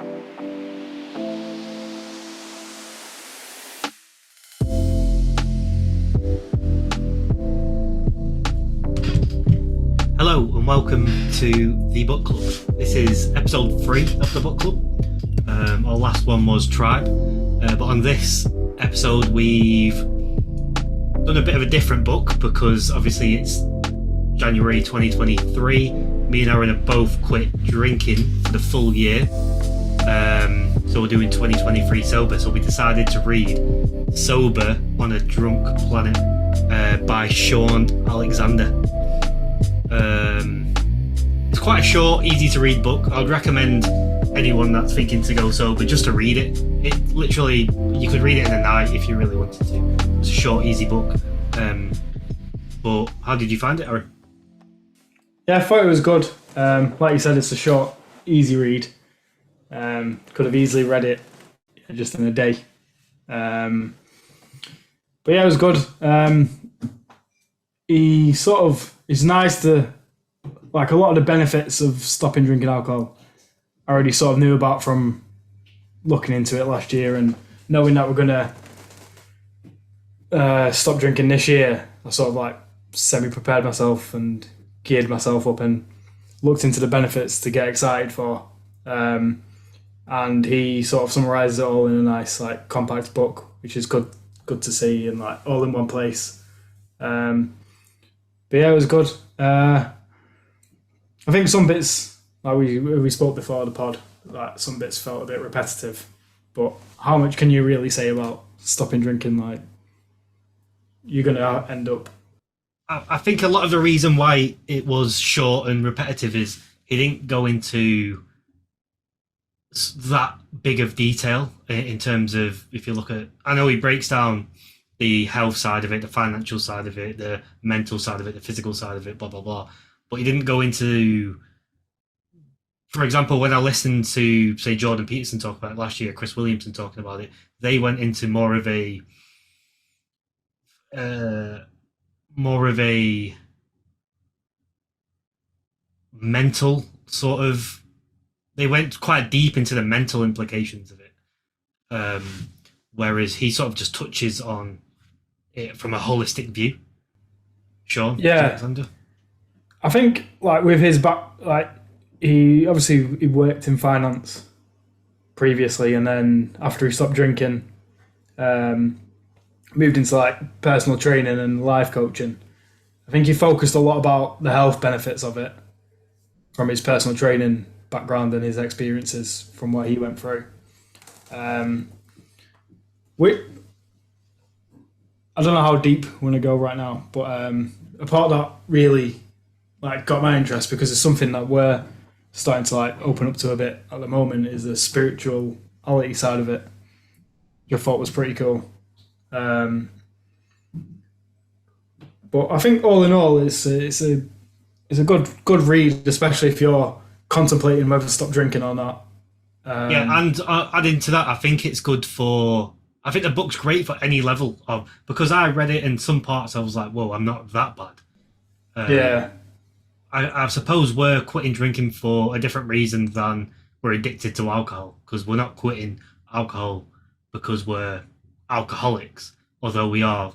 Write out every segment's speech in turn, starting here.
Hello and welcome to the book club. This is episode 3 of the book club. Our last one was Tribe, but on this episode we've done a bit of a different book because obviously it's January 2023. Me and Aaron have both quit drinking for the full year, so we're doing 2023 sober. So we decided to read Sober on a Drunk Planet by Sean Alexander. It's quite a short, easy to read book. I would recommend anyone that's thinking to go sober just to read it. It literally, you could read it in a night if you really wanted to. It's a short, easy book. But how did you find it, Aaron? Yeah, I thought it was good. Like you said, it's a short, easy read. Could have easily read it just in a day. But yeah, it was good. It's nice to, like, a lot of the benefits of stopping drinking alcohol I already sort of knew about from looking into it last year and knowing that we're going to stop drinking this year. I sort of like semi-prepared myself and geared myself up and looked into the benefits to get excited for. And he sort of summarises it all in a nice, like, compact book, which is good to see and, like, all in one place. But yeah, it was good. I think some bits, like we spoke before the pod, like some bits felt a bit repetitive. But how much can you really say about stopping drinking? Like, you're gonna end up. I think a lot of the reason why it was short and repetitive is he didn't go into that big of detail in terms of, if you look at, I know he breaks down the health side of it, the financial side of it, the mental side of it, the physical side of it, blah, blah, blah. But he didn't go into, for example, when I listened to, say, Jordan Peterson talk about it last year, Chris Williamson talking about it, they went into more of a mental sort of, they went quite deep into the mental implications of it. Whereas he sort of just touches on it from a holistic view. Sean? Yeah. Alexander? I think, like, with his back, like, he worked in finance previously, and then after he stopped drinking, moved into, like, personal training and life coaching. I think he focused a lot about the health benefits of it from his personal training background and his experiences from what he went through. I don't know how deep we're going to go right now, but a part that really, like, got my interest, because it's something that we're starting to, like, open up to a bit at the moment, is the spirituality side of it, which I thought was pretty cool. But I think all in all, it's a good read, especially if you're contemplating whether to stop drinking or not. Yeah, and adding to that, I think it's good for, I think the book's great for any level of, because I read it in some parts I was like, whoa, I'm not that bad. Yeah. I suppose we're quitting drinking for a different reason than we're addicted to alcohol, because we're not quitting alcohol because we're alcoholics, although we are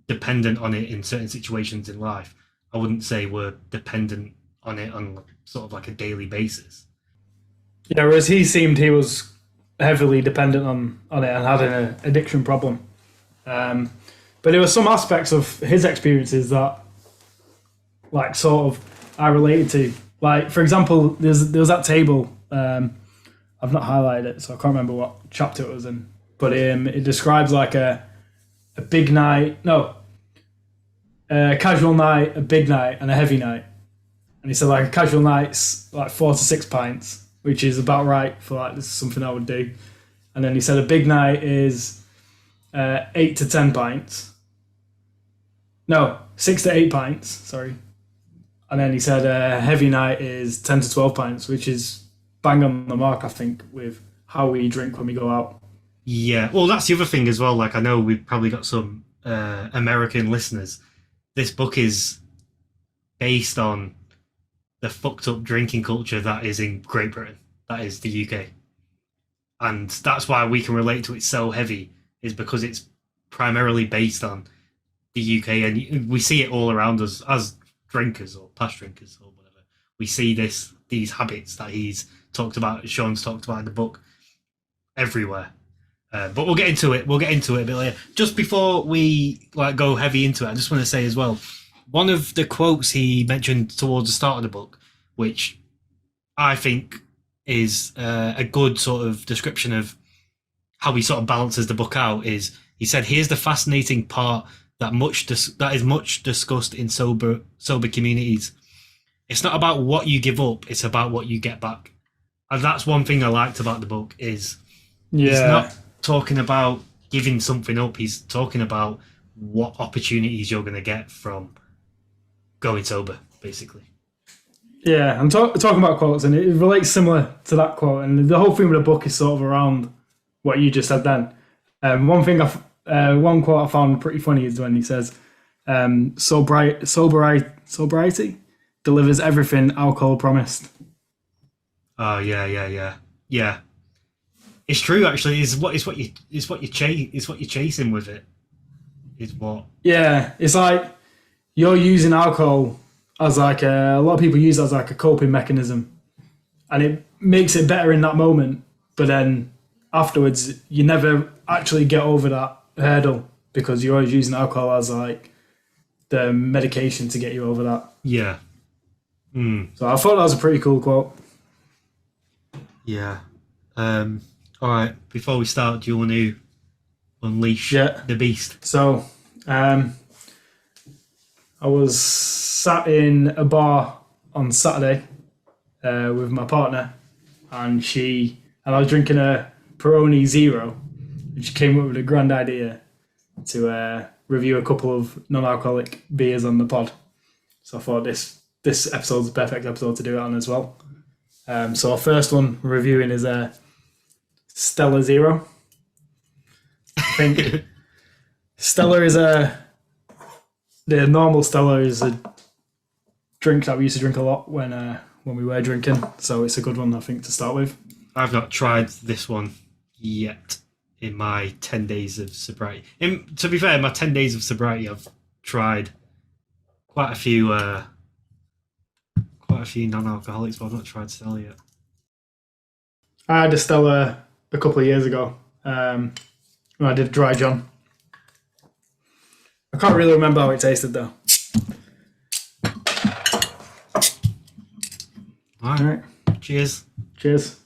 dependent on it in certain situations in life. I wouldn't say we're dependent on it on sort of like a daily basis. Yeah, whereas he seemed he was heavily dependent on it and had an addiction problem. But there were some aspects of his experiences that, like, sort of I related to. Like, for example, there was that table. I've not highlighted it, so I can't remember what chapter it was in. But it describes, like, a big night, a casual night, a big night, and a heavy night. And he said, like, a casual night's like 4 to 6 pints, which is about right for, like, this is something I would do. And then he said a big night is 8 to 10 pints. No, 6 to 8 pints, sorry. And then he said a heavy night is 10 to 12 pints, which is bang on the mark, I think, with how we drink when we go out. Yeah, well, that's the other thing as well. Like, I know we've probably got some American listeners. This book is based on the fucked up drinking culture that is in Great Britain. That is the UK. and that's why we can relate to it so heavy, is because it's primarily based on the UK, and we see it all around us as drinkers or past drinkers or whatever. We see these habits that he's talked about, Sean's talked about in the book, everywhere. But we'll get into it. We'll get into it a bit later. Just before we go heavy into it, I just want to say as well, one of the quotes he mentioned towards the start of the book, which I think is a good sort of description of how he sort of balances the book out, is he said, "Here's the fascinating part that is much discussed in sober communities. It's not about what you give up; it's about what you get back." And that's one thing I liked about the book, is he's not talking about giving something up. He's talking about what opportunities you're going to get from going sober, basically. Yeah, I'm talking about quotes, and it relates similar to that quote. And the whole theme of the book is sort of around what you just said then. One quote I found pretty funny is when he says, sobriety delivers everything alcohol promised. Oh yeah. It's true, actually. It's what you're chasing with it. Is what? Yeah, it's like you're using alcohol as a lot of people use it as a coping mechanism, and it makes it better in that moment. But then afterwards, you never actually get over that hurdle because you're always using alcohol as the medication to get you over that. Yeah. So I thought that was a pretty cool quote. Yeah. All right. Before we start, do you want to unleash the beast? So, I was sat in a bar on Saturday with my partner, and I was drinking a Peroni Zero, and she came up with a grand idea to review a couple of non-alcoholic beers on the pod. So I thought this episode's the perfect episode to do it on as well. So our first one we're reviewing is a Stella Zero. I think Stella is the normal Stella is a drink that we used to drink a lot when we were drinking. So it's a good one, I think, to start with. I've not tried this one yet in my 10 days of sobriety. To be fair, in my 10 days of sobriety, I've tried quite a few non-alcoholics, but I've not tried Stella yet. I had a Stella a couple of years ago when I did Dry John. I can't really remember how it tasted though. All right. Cheers. Cheers.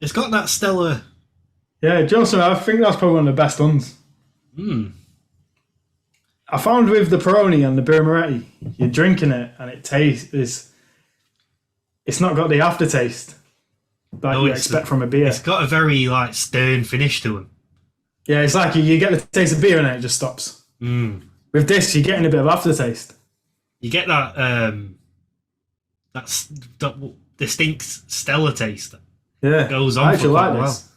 It's got that Stella. Yeah, Joseph, I think that's probably one of the best ones. I found with the Peroni and the Birra Moretti, you're drinking it and it tastes. It's not got the aftertaste that you expect from a beer. It's got a very stern finish to it. Yeah, it's like you get the taste of beer and then it just stops. With this, you're getting a bit of aftertaste. You get that distinct Stella taste. Yeah, goes on I actually for quite like a while. this.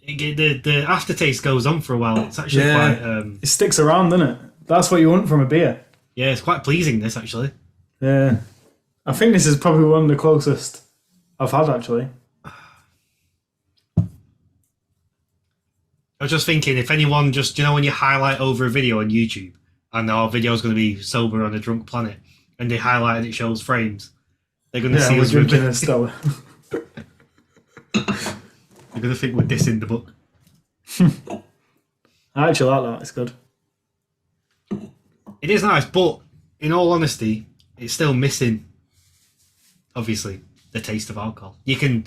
The aftertaste goes on for a while. It's actually quite. It sticks around, doesn't it? That's what you want from a beer. Yeah, it's quite pleasing. This actually. Yeah, I think this is probably one of the closest I've had actually. I was just thinking, if anyone when you highlight over a video on YouTube and our video is going to be sober on a drunk planet, and they highlight and it shows frames, they're going to see us drinking a Stella. They're going to think we're dissing the book. I actually like that. It's good. It is nice, but in all honesty, it's still missing, obviously, the taste of alcohol. You can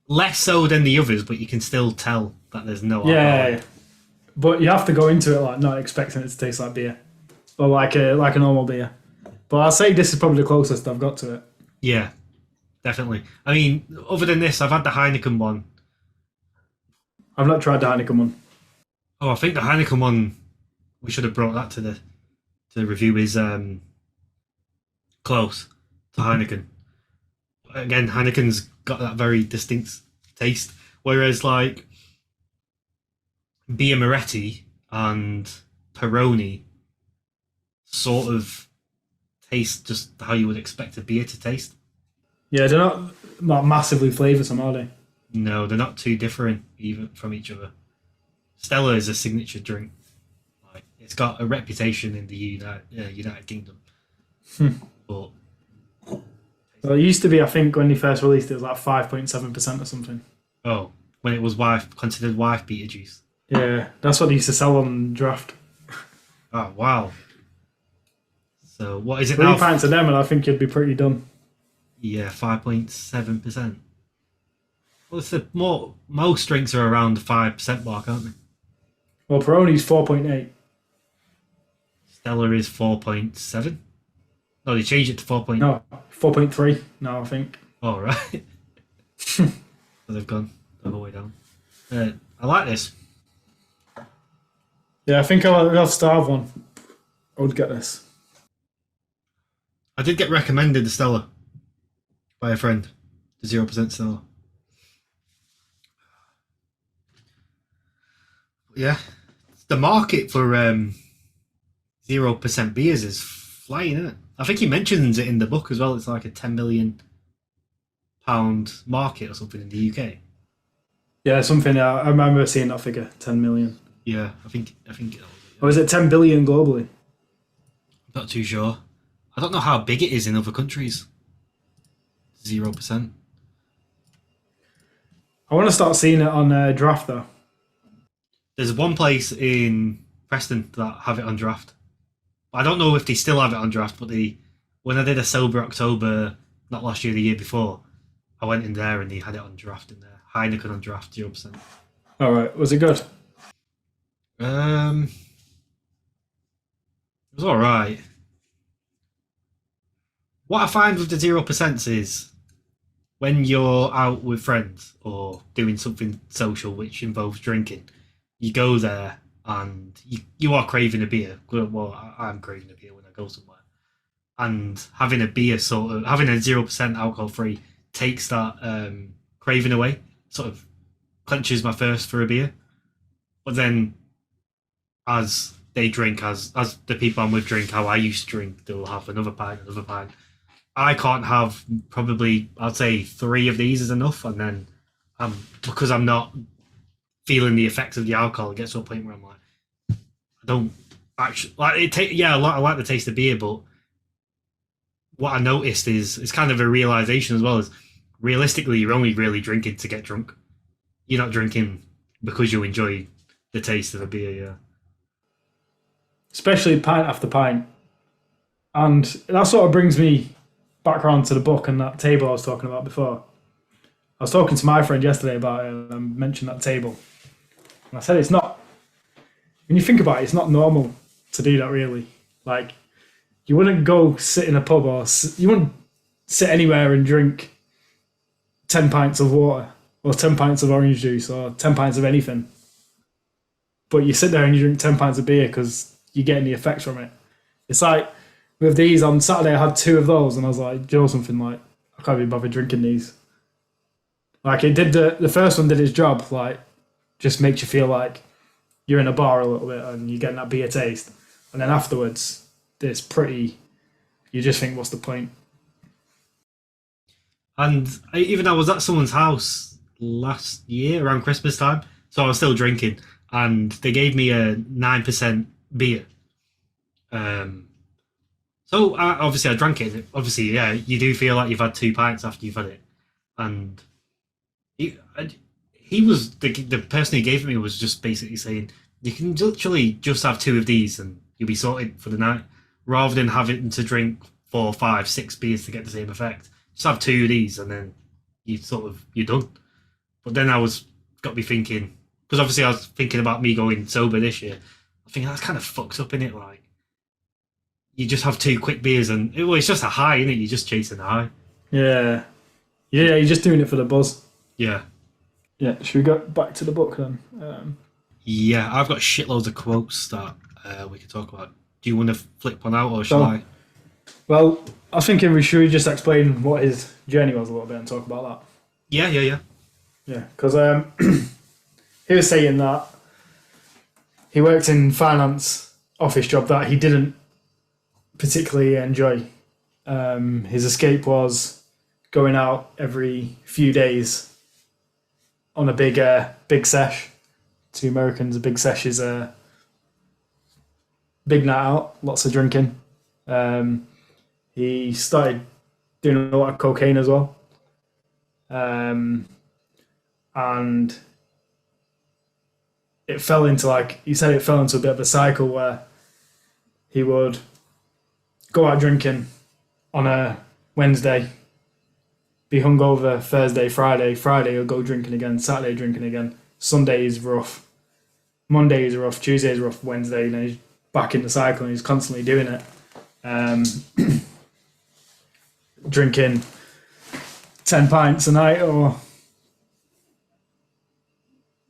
less so than the others, but you can still tell that there's no alcohol. Yeah, but you have to go into it not expecting it to taste like beer or like a normal beer. But I'll say this is probably the closest I've got to it. Yeah, definitely. I mean, other than this, I've had the Heineken one. I've not tried the Heineken one. Oh, I think the Heineken one, we should have brought that to the review, is close to Heineken. Again, Heineken's got that very distinct taste, whereas Birra Moretti and Peroni sort of taste just how you would expect a beer to taste. Yeah, they're not massively flavoursome, are they? No, they're not too different even from each other. Stella is a signature drink. Like, it's got a reputation in the United Kingdom. But Well, it used to be, I think, when they first released it, was like 5.7% or something. oh, when it was considered wife beater juice. Yeah, that's what they used to sell on draft. Oh wow! So what is it 3 now? pints of them, and I think you'd be pretty done. Yeah, 5.7%. Well, it's most drinks are around the 5% mark, aren't they? Well, Peroni's 4.8. Stella is 4.7. No, they changed it to 4. No, 4.3 now, I think. Oh, right. So they've gone the whole way down. I like this. Yeah, I think I'll starve one. I would get this. I did get recommended the Stella by a friend, the 0% Stella. Yeah, the market for 0% beers is flying, isn't it? I think he mentions it in the book as well. It's like a £10 million market or something in the UK. Yeah, something. I remember seeing that figure, 10 million. Yeah, I think. Or is it 10 billion globally? I'm not too sure. I don't know how big it is in other countries. 0%. I want to start seeing it on draft though. There's one place in Preston that have it on draft. I don't know if they still have it on draft, but when I did a sober October, not last year, the year before, I went in there and they had it on draft in there. Heineken on draft, 0%. All right, was it good? It was all right. What I find with the 0% is when you're out with friends or doing something social which involves drinking, you go there and you are craving a beer. Well, I'm craving a beer when I go somewhere. And having a beer, having a 0% alcohol free takes that craving away, sort of quenches my thirst for a beer. But then as they drink, as the people I'm with drink, how I used to drink, they'll have another pint. I can't have probably, I'd say 3 of these is enough. And then because I'm not feeling the effects of the alcohol, it gets to a point where I'm like, I don't actually like it. I like the taste of beer, but what I noticed is it's kind of a realization as well, as realistically, you're only really drinking to get drunk. You're not drinking because you enjoy the taste of a beer, yeah. Especially pint after pint. And that sort of brings me back around to the book and that table I was talking about before. I was talking to my friend yesterday about it and I mentioned that table. And I said it's not, when you think about it, it's not normal to do that really. Like, you wouldn't go sit in a pub or you wouldn't sit anywhere and drink 10 pints of water or 10 pints of orange juice or 10 pints of anything. But you sit there and you drink 10 pints of beer because you're getting the effects from it. It's like with these on Saturday, I had 2 of those and I was like, do you know something, like, I can't be bothered drinking these. Like, it did the first one did its job, like, just makes you feel like you're in a bar a little bit and you're getting that beer taste. And then afterwards, it's pretty, you just think, what's the point? And I was at someone's house last year around Christmas time, so I was still drinking, and they gave me a 9% beer. So obviously I drank it. Obviously, yeah, you do feel like you've had 2 pints after you've had it. And he was the person who gave it me was just basically saying you can literally just have 2 of these and you'll be sorted for the night, rather than having to drink 4, 5, 6 beers to get the same effect. Just have 2 of these and then you're done. But then got me thinking, because obviously I was thinking about me going sober this year. I think that's kind of fucked up, innit? Like, you just have 2 quick beers and it's just a high, innit? You're just chasing a high. Yeah, you're just doing it for the buzz. Yeah. Yeah, should we go back to the book then? Yeah, I've got shitloads of quotes that we could talk about. Do you want to flip one out or shall I? Well, I was thinking we should just explain what his journey was a little bit and talk about that. Yeah. Yeah, because he was saying that he worked in finance office job that he didn't particularly enjoy. His escape was going out every few days on a big sesh. To Americans, a big sesh is a big night out, lots of drinking. He started doing a lot of cocaine as well. And it fell into a bit of a cycle where he would go out drinking on a Wednesday, be hungover Thursday, Friday he'll go drinking again, Saturday drinking again, Sunday is rough, Monday is rough, Tuesday is rough, Wednesday, then he's back in the cycle and he's constantly doing it. Drinking 10 pints a night or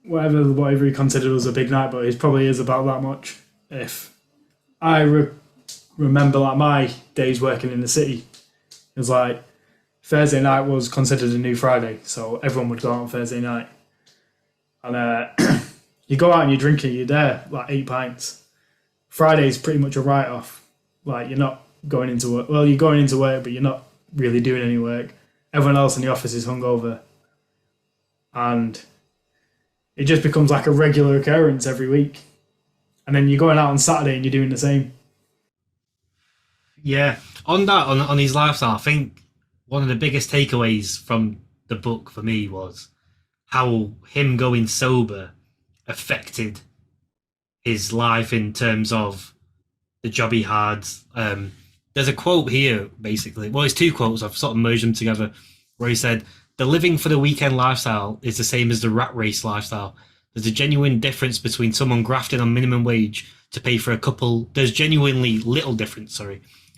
whatever he considered was a big night, but it probably is about that much. If I remember like my days working in the city, it was like Thursday night was considered a new Friday, so everyone would go out on Thursday night. And you go out and you're drinking, you're there like 8 pints. Friday's pretty much a write-off. Like you're not going into work. Well, you're going into work, but you're not really doing any work. Everyone else in the office is hungover. And it just becomes like a regular occurrence every week. And then you're going out on Saturday and you're doing the same. Yeah. On his lifestyle, I think one of the biggest takeaways from the book for me was how him going sober affected his life in terms of the job he had. There's a quote here, basically. Well, it's 2 quotes. I've sort of merged them together, where he said, "The living for the weekend lifestyle is the same as the rat race lifestyle. There's a genuine difference between someone grafting on minimum wage to pay for a couple. There's genuinely little difference,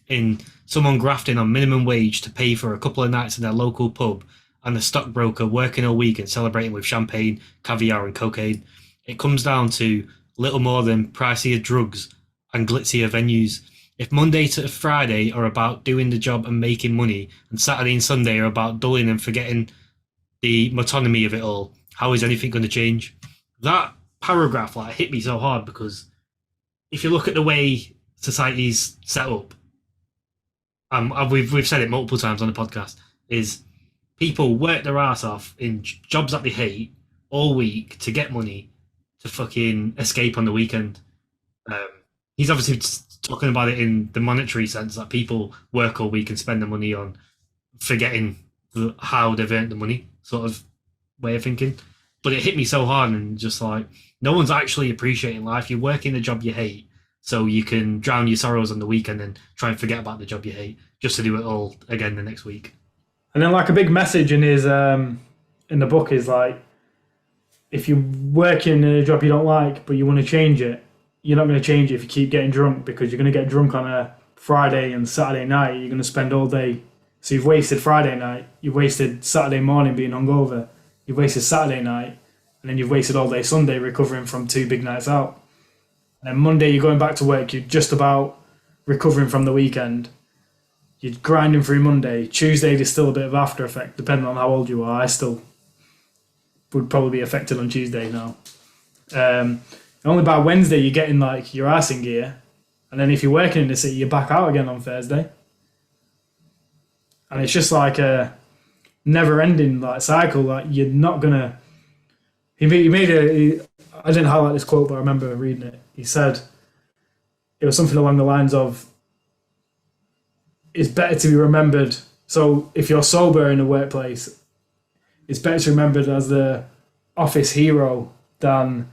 in someone grafting on minimum wage to pay for a couple of nights in their local pub and a stockbroker working all week and celebrating with champagne, caviar, and cocaine. It comes down to little more than pricier drugs and glitzier venues. If Monday to Friday are about doing the job and making money, and Saturday and Sunday are about dulling and forgetting the metonymy of it all, how is anything going to change?" That paragraph hit me so hard, because if you look at the way society's set up, we've said it multiple times on the podcast, is people work their ass off in jobs that they hate all week to get money to fucking escape on the weekend. He's obviously talking about it in the monetary sense, that people work all week and spend the money on forgetting how they've earned the money, sort of way of thinking. But it hit me so hard, and just like, no one's actually appreciating life. You're working the job you hate so you can drown your sorrows on the weekend and try and forget about the job you hate, just to do it all again the next week. And then like a big message in his in the book is like, if you're working in a job you don't like but you want to change it, you're not going to change it if you keep getting drunk, because you're going to get drunk on a Friday and Saturday night. You're going to spend all day. So you've wasted Friday night, you've wasted Saturday morning being hungover, you've wasted Saturday night, and then you've wasted all day Sunday recovering from 2 big nights out. And then Monday you're going back to work, you're just about recovering from the weekend. You're grinding through Monday. Tuesday there's still a bit of after effect, depending on how old you are. I still would probably be affected on Tuesday now. Only by Wednesday you're getting like your arse in gear, and then if you're working in the city you're back out again on Thursday. And it's just like a never-ending like cycle. Like you're not gonna. I didn't highlight this quote, but I remember reading it. He said it was something along the lines of, "It's better to be remembered." So if you're sober in a workplace, it's better to be remembered as the office hero than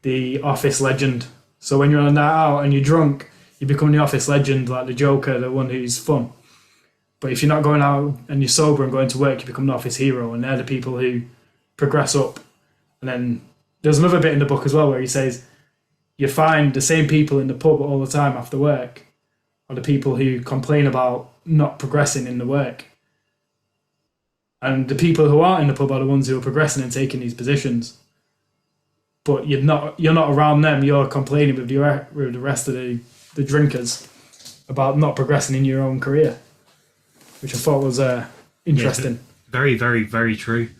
the office legend. So when you're on a night out and you're drunk, you become the office legend, like the Joker, the one who's fun. But if you're not going out and you're sober and going to work, you become the office hero, and they're the people who progress up. And then there's another bit in the book as well where he says you find the same people in the pub all the time after work are the people who complain about not progressing in the work. And the people who aren't in the pub are the ones who are progressing and taking these positions. But you're not around them, you're complaining with the rest of the drinkers about not progressing in your own career, which I thought was interesting. Yeah, very, very, very true.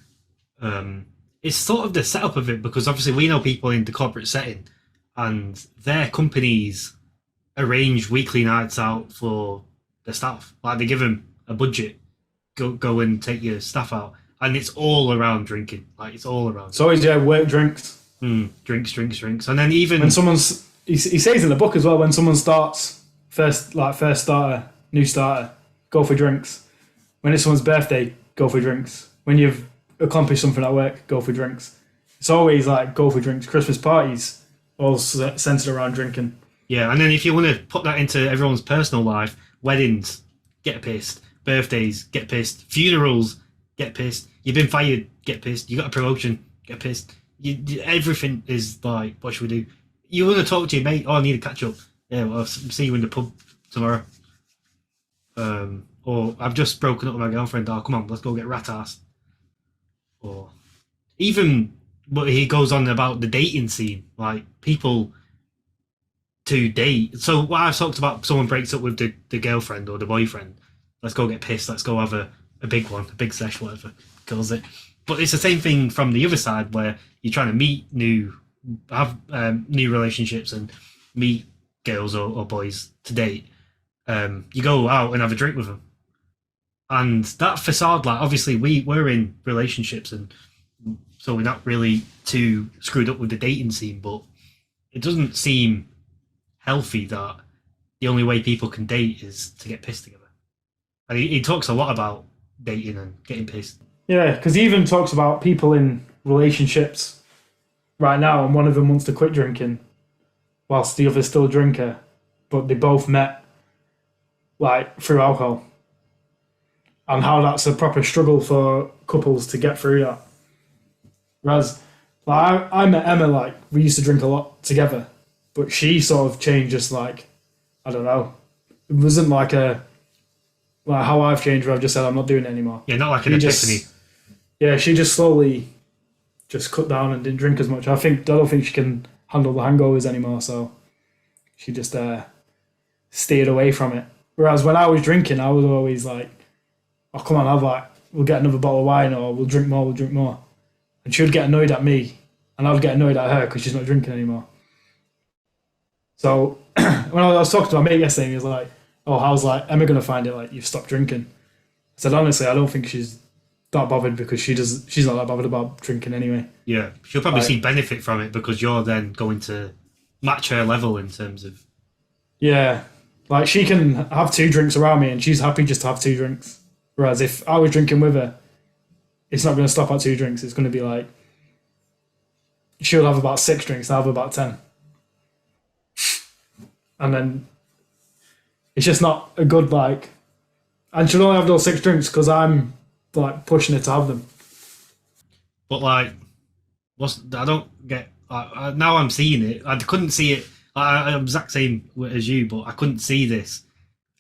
It's sort of the setup of it, because obviously we know people in the corporate setting and their companies arrange weekly nights out for the staff. Like they give them a budget, go and take your staff out, and it's all around drinking. Like it's all around. It's always work drinks. Drinks, and then even when someone's he says in the book as well, when someone starts first starter, new starter, go for drinks. When it's someone's birthday, go for drinks. When you've accomplished something at work, go for drinks. It's always like go for drinks. Christmas parties, all centered around drinking. Yeah, and then if you want to put that into everyone's personal life, weddings, get pissed. Birthdays, get pissed. Funerals, get pissed. You've been fired, get pissed. You got a promotion, get pissed. Everything is like, what should we do? You want to talk to your mate? Oh, I need to catch up. Yeah, well, I'll see you in the pub tomorrow. Or I've just broken up with my girlfriend. Oh, come on, let's go get rat ass. Or even what he goes on about the dating scene, like people to date. So what I've talked about, someone breaks up with the girlfriend or the boyfriend. Let's go get pissed. Let's go have a big one, a big sesh, whatever calls it. But it's the same thing from the other side where you're trying to have new relationships and meet girls or boys to date. You go out and have a drink with them. And that facade, like obviously we're in relationships and so we're not really too screwed up with the dating scene, but it doesn't seem healthy that the only way people can date is to get pissed together. And he talks a lot about dating and getting pissed. Yeah, because he even talks about people in relationships right now, and one of them wants to quit drinking whilst the other's still a drinker, but they both met like through alcohol, and how that's a proper struggle for couples to get through that. Whereas like, I met Emma, like we used to drink a lot together, but she sort of changed just like, I don't know, it wasn't like how I've changed where I've just said I'm not doing it anymore. Yeah, not like an epiphany. She just slowly just cut down and didn't drink as much. I don't think she can handle the hangovers anymore, so she just steered away from it. Whereas when I was drinking, I was always like, oh, come on, we'll get another bottle of wine or we'll drink more. And she would get annoyed at me and I would get annoyed at her because she's not drinking anymore. So when I was talking to my mate yesterday, he was like, oh, how's like Emma going to find it like you've stopped drinking? I said, honestly, I don't think she's that bothered because she's not that bothered about drinking anyway. Yeah, she'll probably see benefit from it because you're then going to match her level in terms of... Yeah, like she can have 2 drinks around me and she's happy just to have 2 drinks. Whereas if I was drinking with her, it's not going to stop at 2 drinks. It's going to be like, she'll have about 6 drinks, I'll have about 10. And then it's just not a good like, and she'll only have those 6 drinks because I'm like pushing her to have them. But like, I don't get. Now I'm seeing it. I couldn't see it. I'm exact same as you, but I couldn't see this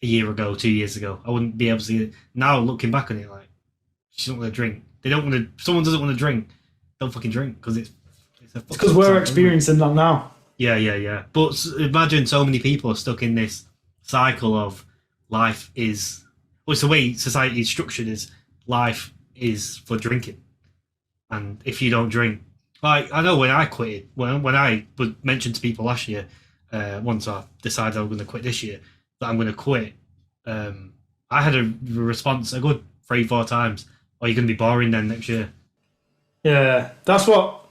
a year ago, 2 years ago. I wouldn't be able to see it now. Looking back on it, like she don't want to drink. They don't want to. Someone doesn't want to drink. Don't fucking drink because it's because we're experiencing that now. Yeah. But imagine so many people are stuck in this cycle of life is. Well, it's the way society is structured. Is life is for drinking, and if you don't drink, like I know when I quitted, when I was mentioned to people last year, once I decided I was going to quit this year, that I'm going to quit, I had a response a good 3-4 times. Are you going to be boring then next year? Yeah, that's what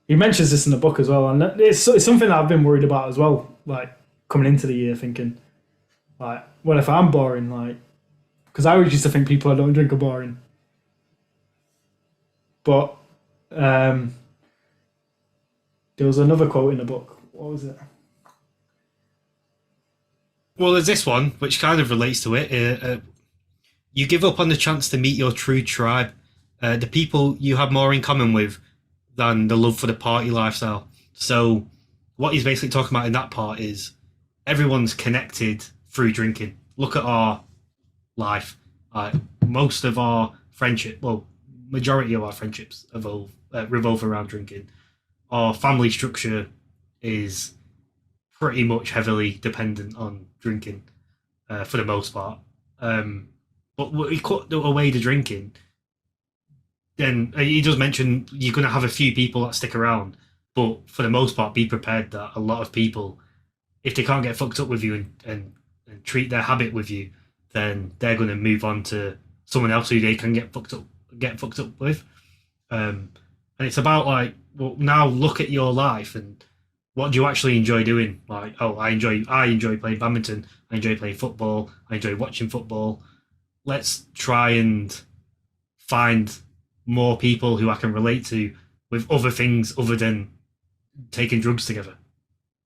he mentions this in the book as well, and it's something that I've been worried about as well. Like coming into the year, thinking, like, what if I'm boring? Like, because I always used to think people that don't drink are boring. But there was another quote in the book. What was it? Well, there's this one which kind of relates to it. You give up on the chance to meet your true tribe, the people you have more in common with than the love for the party lifestyle. So what he's basically talking about in that part is everyone's connected through drinking. Look at our life. Most of our friendship, well, majority of our friendships revolve around drinking. Our family structure is pretty much heavily dependent on drinking for the most part. But we cut away the drinking. Then he does mention you're going to have a few people that stick around, But for the most part, be prepared that a lot of people, if they can't get fucked up with you and treat their habit with you, then they're going to move on to someone else who they can get fucked up with. And it's about like, well, now look at your life and what do you actually enjoy doing? Like, oh, I enjoy playing badminton. I enjoy playing football. I enjoy watching football. Let's try and find more people who I can relate to with other things other than taking drugs together.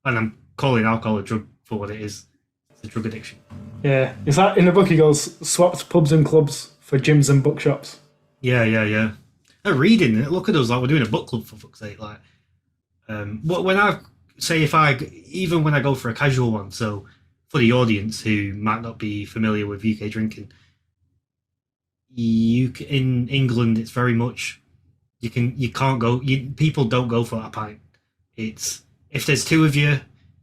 And I'm calling alcohol a drug for what it is. It's a drug addiction. Yeah, it's like in the book he goes, swapped pubs and clubs for gyms and bookshops. Yeah. They're reading it. Look at us, like we're doing a book club for fuck's sake. Like, but when I say even when I go for a casual one, so for the audience who might not be familiar with UK drinking, in England it's very much people don't go for a pint. It's if there's two of you,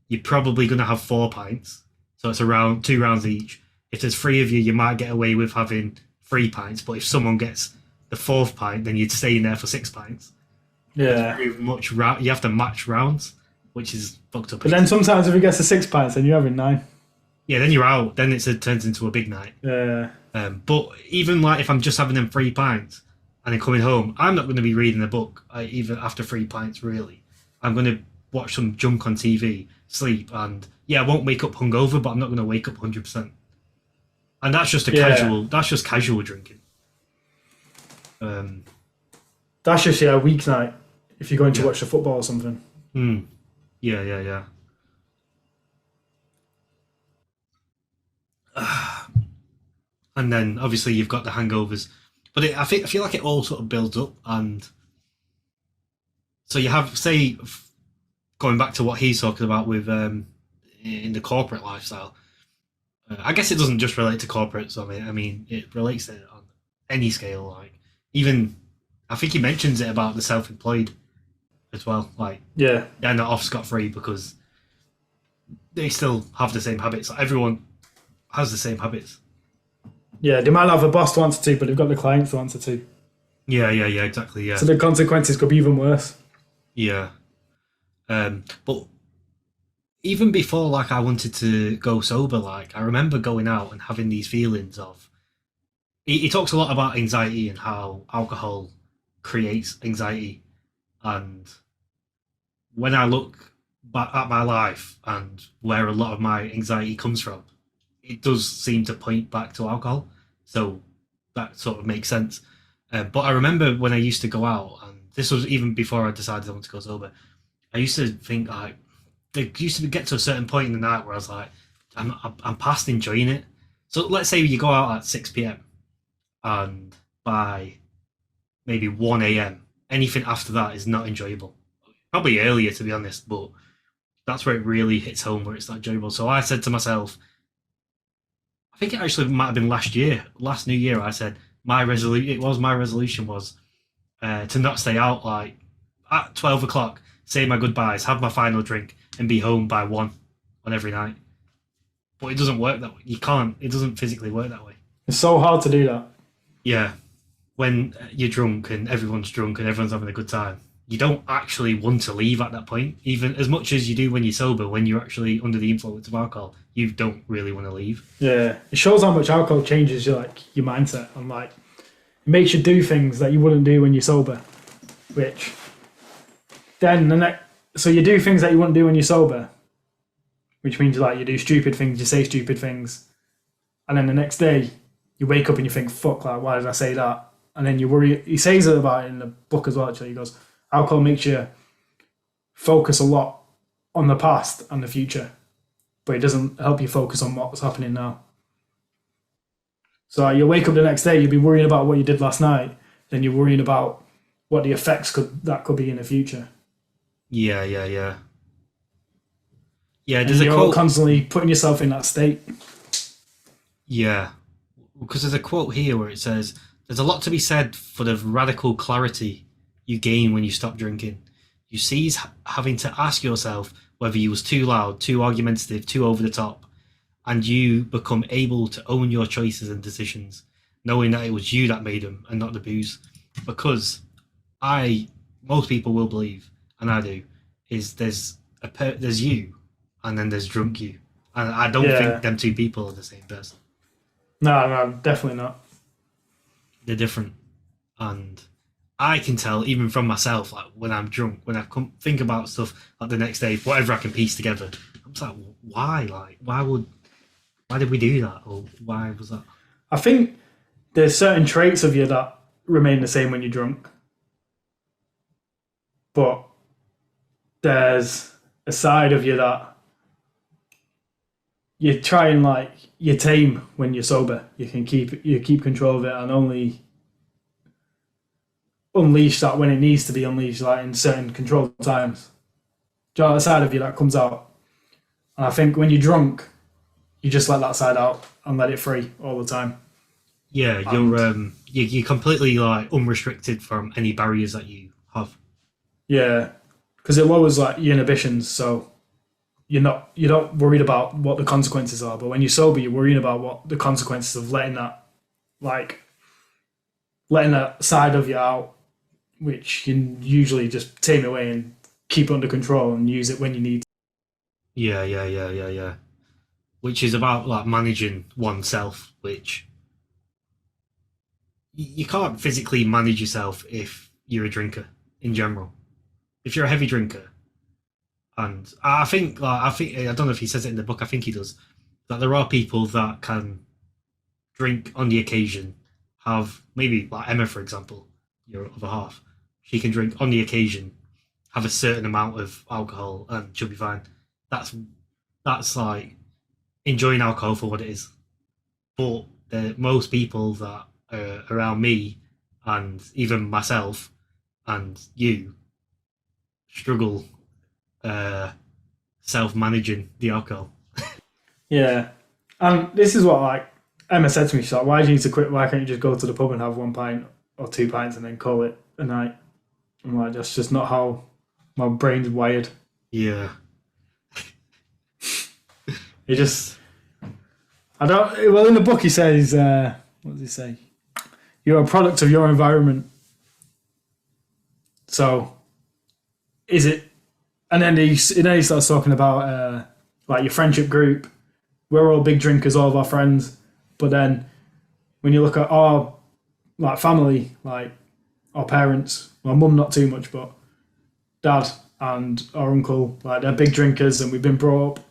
you're probably going to have 4 pints, so it's around 2 rounds each. If there's 3 of you, you might get away with having 3 pints, but if someone gets the 4th pint, then you'd stay in there for 6 pints. Yeah, you have to match rounds, which is fucked up. But then sometimes if it gets to 6 pints, then you're having 9. Yeah, then you're out. Then it turns into a big night. Yeah. But even like if I'm just having them 3 pints and then coming home, I'm not going to be reading a book even after 3 pints. Really, I'm going to watch some junk on TV, sleep, and I won't wake up hungover, but I'm not going to wake up 100%. And that's just casual. That's just casual drinking. That's just a weeknight if you're going to watch the football or something. Yeah. And then obviously you've got the hangovers, but I feel like it all sort of builds up, and so you have, say, going back to what he's talking about with in the corporate lifestyle. I guess it doesn't just relate to corporates. I mean, it relates to it on any scale. Like even I think he mentions it about the self-employed as well. Like they're not off scot-free because they still have the same habits. Like, everyone has the same habits. Yeah, they might not have a boss to answer to, but they've got the clients to answer to. Yeah, exactly. Yeah. So the consequences could be even worse. Yeah. But even before, like, I wanted to go sober, like, I remember going out and having these feelings of... He talks a lot about anxiety and how alcohol creates anxiety. And when I look back at my life and where a lot of my anxiety comes from, it does seem to point back to alcohol. So that sort of makes sense. But I remember when I used to go out, and this was even before I decided I wanted to go sober, I used to think, like, there used to get to a certain point in the night where I was like, I'm past enjoying it. So let's say you go out at 6 p.m. and by maybe 1 a.m, anything after that is not enjoyable. Probably earlier, to be honest, but that's where it really hits home, where it's not enjoyable. So I said to myself, I think it actually might have been last New Year, I said, my resolution was to not stay out like at 12 o'clock, say my goodbyes, have my final drink, and be home by 1 on every night. But it doesn't work that way. It doesn't physically work that way. It's so hard to do that. Yeah. When you're drunk and everyone's drunk and everyone's having a good time, you don't actually want to leave at that point. Even as much as you do when you're sober, when you're actually under the influence of alcohol, you don't really want to leave. Yeah. It shows how much alcohol changes your mindset, and like it makes you do things that you wouldn't do when you're sober. Which then so you do things that you wouldn't do when you're sober, which means like you do stupid things, you say stupid things, and then the next day you wake up and you think, fuck, like, why did I say that? And then you worry. He says it about it in the book as well, actually. He goes, alcohol makes you focus a lot on the past and the future, but it doesn't help you focus on what's happening now. So you wake up the next day, you'll be worrying about what you did last night, then you're worrying about what the effects could be in the future. Yeah. Yeah, there's a quote constantly putting yourself in that state. Yeah, because there's a quote here where it says, there's a lot to be said for the radical clarity you gain when you stop drinking. You cease having to ask yourself whether you was too loud, too argumentative, too over the top, and you become able to own your choices and decisions, knowing that it was you that made them and not the booze. Because most people will believe, and I do, is there's you, and then there's drunk you, and I don't think Yeah. them two people are the same person. No, definitely not. They're different, and I can tell even from myself, like when I'm drunk, when I come think about stuff like the next day, whatever I can piece together, I'm just like, why? Like, why did we do that, or why was that? I think there's certain traits of you that remain the same when you're drunk, but there's a side of you that you try and like you tame when you're sober. You keep control of it and only unleash that when it needs to be unleashed, like in certain controlled times. Do you know, that side of you that comes out. And I think when you're drunk, you just let that side out and let it free all the time. Yeah, you're completely like unrestricted from any barriers that you have. Yeah, because it lowers like your inhibitions, so you're not worried about what the consequences are. But when you're sober, you're worrying about what the consequences of letting that side of you out, which you can usually just tame away and keep under control and use it when you need. Yeah. Which is about like managing oneself, which you can't physically manage yourself if you're a drinker in general. If you're a heavy drinker, and I don't know if he says it in the book. I think he does. That there are people that can drink on the occasion, have maybe like Emma, for example, your other half. She can drink on the occasion, have a certain amount of alcohol, and she'll be fine. That's like enjoying alcohol for what it is. But most people that are around me, and even myself, and you, struggle self-managing the alcohol. Yeah, and this is what like Emma said to me. She's like, "Why do you need to quit? Why can't you just go to the pub and have 1 pint or 2 pints and then call it a night?" I'm like, "That's just not how my brain's wired." Yeah. It just, I don't. Well, in the book he says, what does he say? You're a product of your environment. So, is it? And then he starts talking about like your friendship group. We're all big drinkers, all of our friends. But then when you look at our like family, like our parents, my mum not too much, but dad and our uncle, like they're big drinkers, and we've been brought up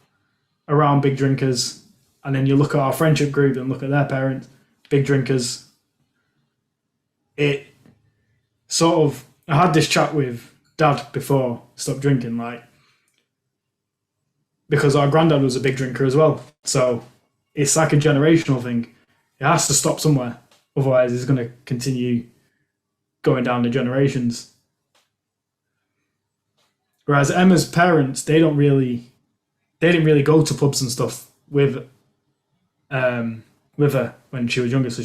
around big drinkers. And then you look at our friendship group and look at their parents, big drinkers. It sort of, I had this chat with dad before I stopped drinking, like, because our granddad was a big drinker as well. So it's like a generational thing. It has to stop somewhere. Otherwise, it's going to continue going down the generations. Whereas Emma's parents, they didn't really go to pubs and stuff with her when she was younger. So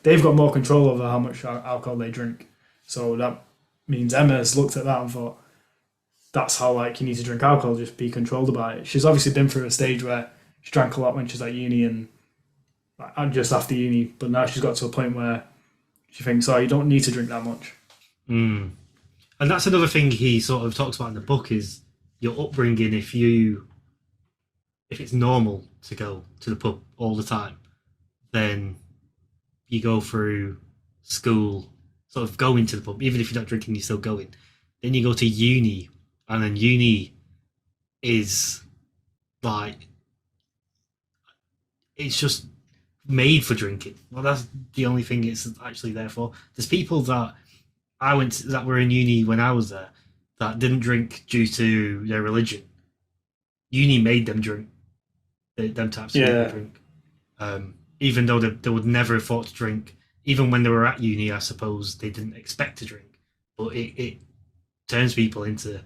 they've got more control over how much alcohol they drink. So that means Emma's looked at that and thought, that's how like you need to drink alcohol, just be controlled about it. She's obviously been through a stage where she drank a lot when she was at uni and like, just after uni, but now she's got to a point where she thinks, oh, you don't need to drink that much. And that's another thing he sort of talks about in the book is your upbringing. If it's normal to go to the pub all the time, then you go through school, sort of going to the pub, even if you're not drinking, you're still going. Then you go to uni, and then uni is like, it's just made for drinking. Well, that's the only thing it's actually there for. There's people that that were in uni when I was there that didn't drink due to their religion. Uni made them drink. Them types of people drink. Even though they would never have thought to drink. Even when they were at uni, I suppose they didn't expect to drink. But it turns people into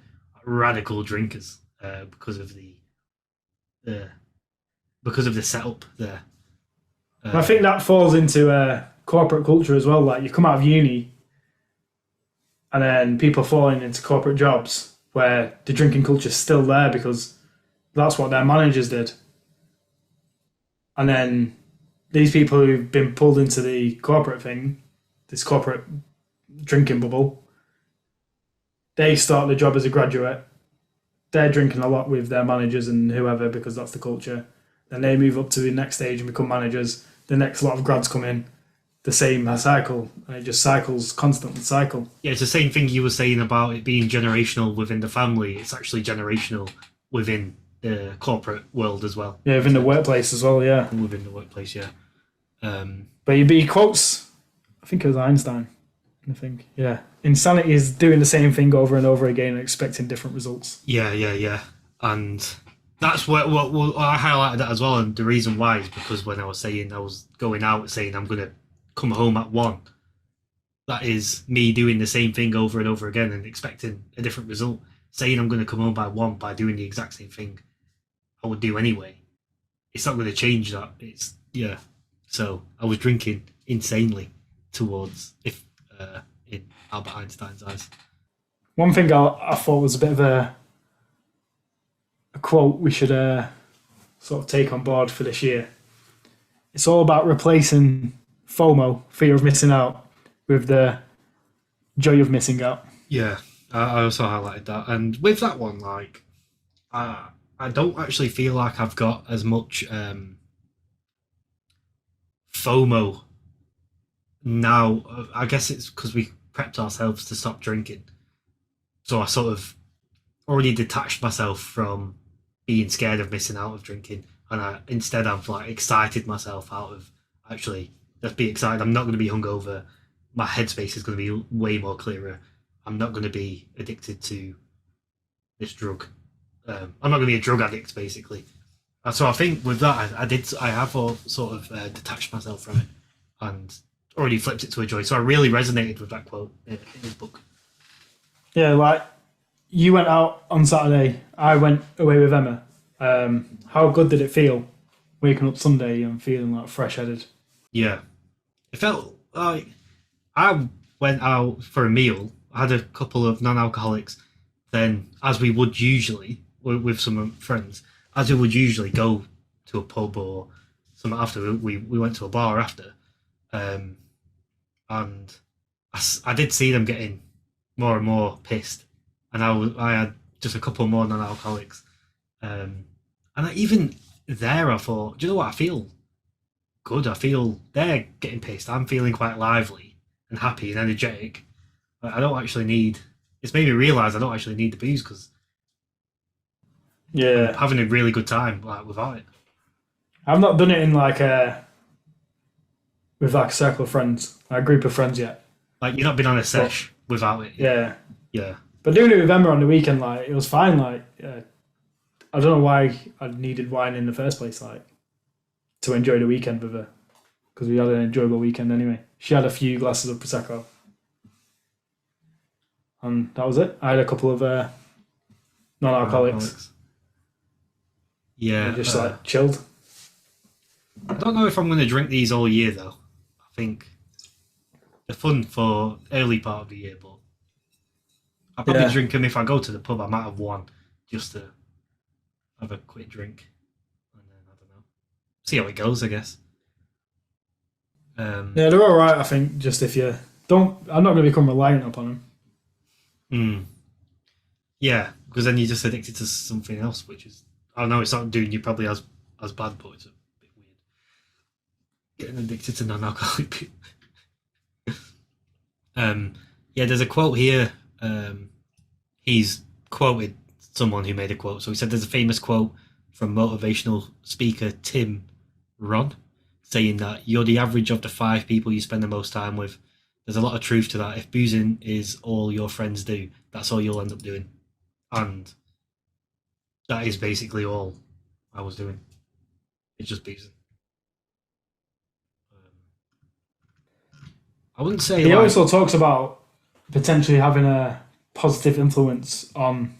radical drinkers because of the setup there. I think that falls into corporate culture as well. Like you come out of uni, and then people falling into corporate jobs where the drinking culture is still there because that's what their managers did. And then these people who've been pulled into the corporate thing, this corporate drinking bubble, they start the job as a graduate they're drinking a lot with their managers and whoever because that's the culture. Then they move up to the next stage and become managers. The next lot of grads come in, the same cycle, and it just cycles, constantly cycle. Yeah, it's the same thing you were saying about it being generational within the family. It's actually generational within the corporate world as well. Yeah, within the workplace as well, yeah. Within the workplace, yeah. But he quotes, I think it was Einstein, I think, yeah. Insanity is doing the same thing over and over again and expecting different results. Yeah. And that's what I highlighted that as well. And the reason why is because when I was going out saying I'm going to come home at 1, that is me doing the same thing over and over again and expecting a different result. Saying I'm going to come home by 1 by doing the exact same thing I would do anyway. It's not going to change that. So I was drinking insanely towards in Albert Einstein's eyes. One thing I thought was a bit of a quote we should sort of take on board for this year. It's all about replacing FOMO, fear of missing out, with the joy of missing out. Yeah, I also highlighted that. And with that one, like, I don't actually feel like I've got as much FOMO now. I guess it's because we prepped ourselves to stop drinking. So I sort of already detached myself from being scared of missing out of drinking. And instead I've like excited myself out of actually, let's be excited. I'm not going to be hungover. My headspace is going to be way more clearer. I'm not going to be addicted to this drug. I'm not going to be a drug addict, basically. So I think with that, I have all sort of detached myself from it and already flipped it to a joy. So I really resonated with that quote in his book. Yeah, like you went out on Saturday, I went away with Emma. How good did it feel waking up Sunday and feeling like fresh-headed? Yeah. It felt like I went out for a meal, I had a couple of non-alcoholics, then as we would usually, with some friends, as we would usually go to a pub or something after, we went to a bar after. And I did see them getting more and more pissed. And I had just a couple more non-alcoholics. Even there I thought, do you know what, I feel good. I feel they're getting pissed. I'm feeling quite lively and happy and energetic. I don't actually need, it's made me realise I don't actually need the booze because I'm having a really good time without it. I've not done it in with a circle of friends, a group of friends yet. Like you've not been on a sesh without it. Yeah. Yeah. But doing it with Emma on the weekend, it was fine. I don't know why I needed wine in the first place, to enjoy the weekend with her, because we had an enjoyable weekend anyway. She had a few glasses of Prosecco. And that was it. I had a couple of non-alcoholics. Yeah. And just chilled. I don't know if I'm going to drink these all year though. I think they're fun for early part of the year, but I'll probably drink them if I go to the pub. I might have one just to have a quick drink, and then I don't know, see how it goes. I guess. Yeah, they're all right. I think just if you don't, I'm not going to become reliant upon them. Yeah, because then you're just addicted to something else, which is, I don't know, it's not doing you probably as bad, but it's a bit weird. Getting addicted to non-alcoholic people. There's a quote here. He's quoted someone who made a quote. So he said there's a famous quote from motivational speaker Tim Ron saying that you're the average of the 5 people you spend the most time with. There's a lot of truth to that. If boozing is all your friends do, that's all you'll end up doing. And that is basically all I was doing. It's just boozing. I wouldn't say he also talks about potentially having a positive influence on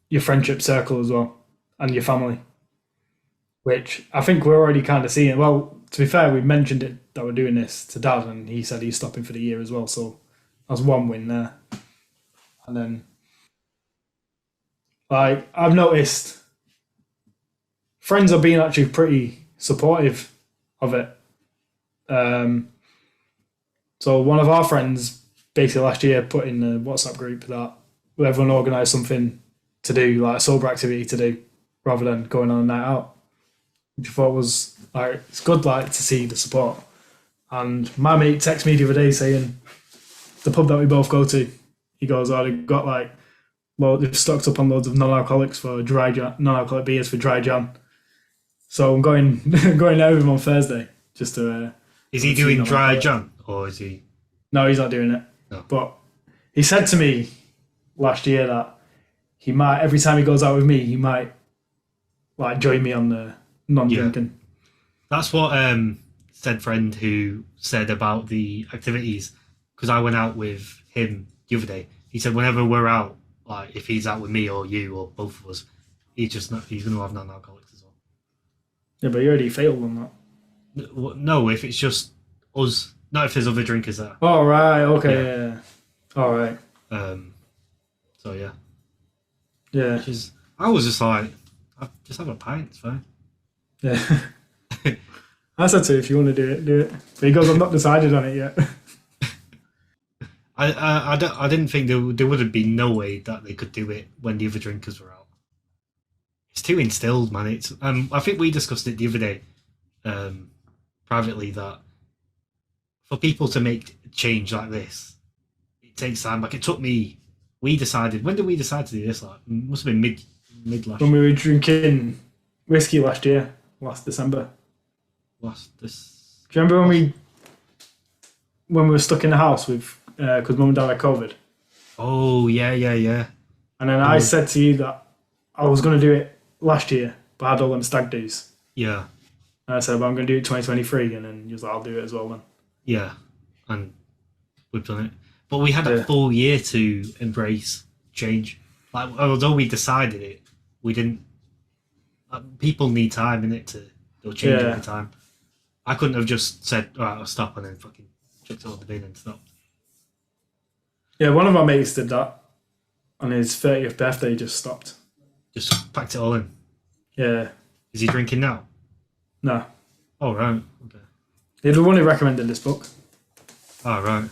your friendship circle as well and your family, which I think we're already kind of seeing. Well, to be fair, we mentioned it that we're doing this to Dad, and he said he's stopping for the year as well, so that's one win there. And then I've noticed friends are being actually pretty supportive of it. So one of our friends basically last year put in the WhatsApp group that everyone organised something to do, like a sober activity to do, rather than going on a night out. Which I thought was like, it's good, like, to see the support. And my mate texted me the other day saying the pub that we both go to, he goes, oh, they've got like they've stocked up on loads of non-alcoholics for non-alcoholic beers for dry Jan. So I'm going going out with him on Thursday just to. Is he doing dry Jan or is he? No, he's not doing it. No. But he said to me last year that he might, every time he goes out with me, he might like join me on the non-drinking. Yeah. That's what said friend who said about the activities, because I went out with him the other day. He said whenever we're out, like if he's out with me or you or both of us, he's going to have non-alcoholics as well. Yeah, but you already failed on that. No, if it's just us, not if there's other drinkers there. Oh right, okay, yeah. All right. So yeah. Yeah. Which is, I was just like, I'll just have a pint, it's fine. Yeah. I said to him, if you want to do it, do it. But he goes, I'm not decided on it yet. I didn't think there would have been no way that they could do it when the other drinkers were out. It's too instilled, man. It's I think we discussed it the other day, privately, that for people to make change like this, it takes time. Like it took me. We decided. When did we decide to do this? Like, must have been mid last. When we were drinking whiskey last December. Do you remember when we were stuck in the house with because Mum and Dad had COVID? Oh yeah. And then I said to you that I was going to do it last year, but I had all them stag do's. Yeah. And I said, but I'm going to do it 2023, and then you was like, I'll do it as well then. Yeah, and we've done it. But we had a full year to embrace change. Like, although we decided it, we didn't. People need time in it they'll change over time. I couldn't have just said, all right, I'll stop, and then fucking chucked it all in the bin and stopped. Yeah, one of our mates did that on his 30th birthday. He just stopped. Just packed it all in. Yeah. Is he drinking now? No. Oh right. Okay. He's the one who recommended this book. Oh right.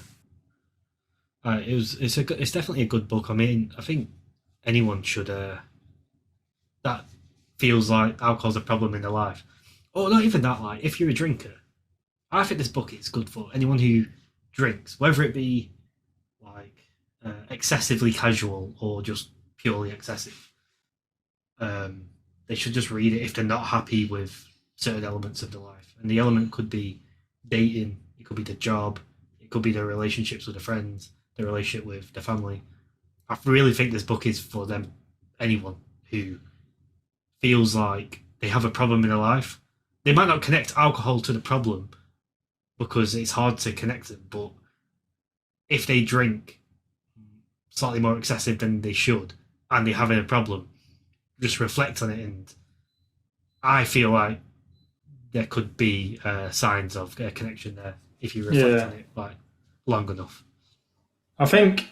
It's definitely a good book. I mean, I think anyone should that feels like alcohol's a problem in their life. Or not even that, like if you're a drinker, I think this book is good for anyone who drinks, whether it be like excessively casual or just purely excessive. They should just read it if they're not happy with certain elements of their life. And the element could be dating, it could be the job, it could be their relationships with their friends, their relationship with their family. I really think this book is for anyone who feels like they have a problem in their life. They might not connect alcohol to the problem because it's hard to connect it, but if they drink slightly more excessive than they should and they're having a problem, just reflect on it, and I feel like there could be signs of a connection there if you reflect on it like long enough. I think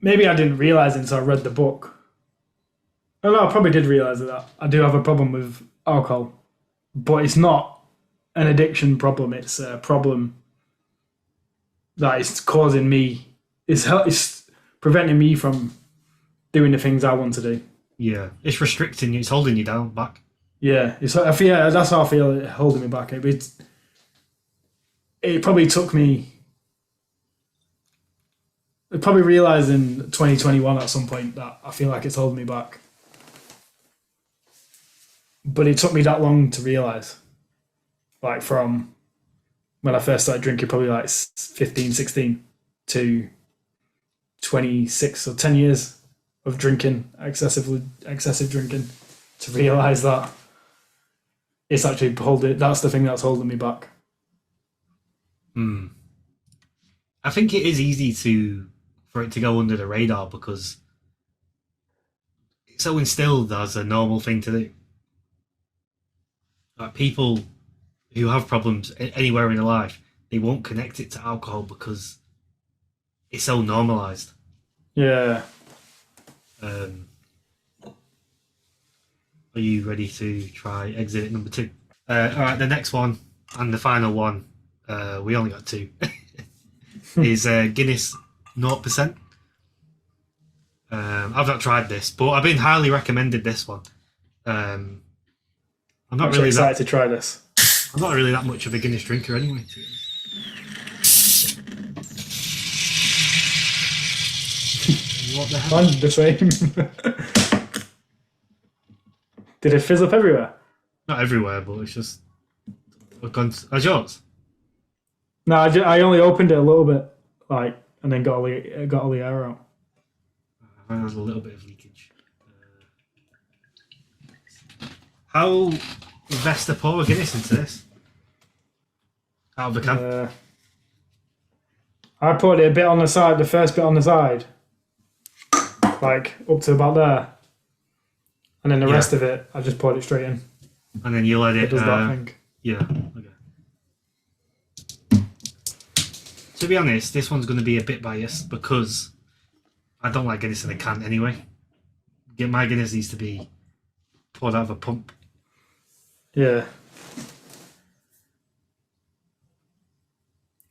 maybe I didn't realise until I read the book. Oh no, I probably did realise that I do have a problem with alcohol, but it's not an addiction problem. It's a problem that is causing me. It's preventing me from doing the things I want to do. Yeah, it's restricting you. It's holding you down back. Yeah, that's how I feel it holding me back. It probably took me. I probably realised in 2021 at some point that I feel like it's holding me back. But it took me that long to realise. Like from when I first started drinking, probably like 15, 16 to 26 or 10 years of drinking, excessive drinking, to realise that it's actually that's the thing that's holding me back. I think it is easy for it to go under the radar because it's so instilled as a normal thing to do. Like people who have problems anywhere in their life, they won't connect it to alcohol because it's so normalised. Yeah. Are you ready to try exit number 2? All right, the next one and the final one, we only got 2, is Guinness 0%. I've not tried this, but I've been highly recommended this one. I'm not really excited to try this. I'm not really that much of a Guinness drinker anyway. What the hell? I'm the same. Did it fizz up everywhere? Not everywhere, but it's just. As yours? No, I only opened it a little bit, and then got all the air out. There's a little bit of leakage. How best to pour a Guinness into this? Out of the can? I put it a bit on the side, the first bit on the side, like up to about there, and then the rest of it, I just poured it straight in. And then you let it. It does that thing. Yeah. Okay. To be honest, this one's going to be a bit biased because I don't like Guinness in a can anyway. My Guinness needs to be poured out of a pump. Yeah.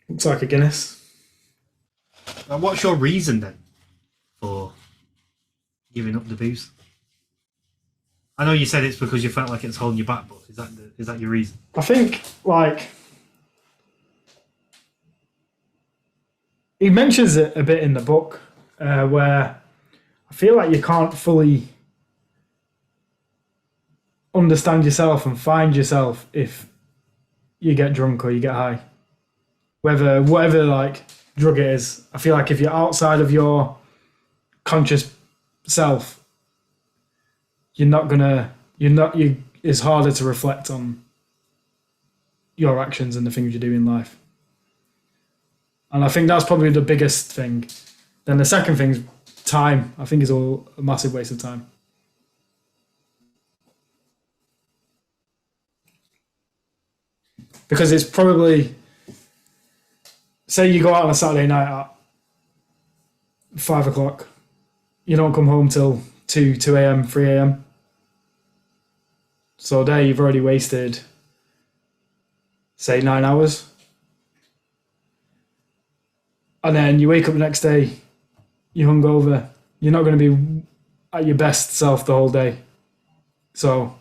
Looks like a Guinness. What's your reason then for giving up the booze? I know you said it's because you felt like it's holding you back, but is that your reason? I think he mentions it a bit in the book, where I feel like you can't fully understand yourself and find yourself if you get drunk or you get high. Whatever drug it is, I feel like if you're outside of your conscious self, it's harder to reflect on your actions and the things you do in life. And I think that's probably the biggest thing. Then the second thing's time. I think is all a massive waste of time. Because it's probably, say you go out on a Saturday night at 5 o'clock, you don't come home till 2 a.m., 3 a.m. So there you've already wasted, say, 9 hours. And then you wake up the next day, you're hungover, you're not going to be at your best self the whole day. So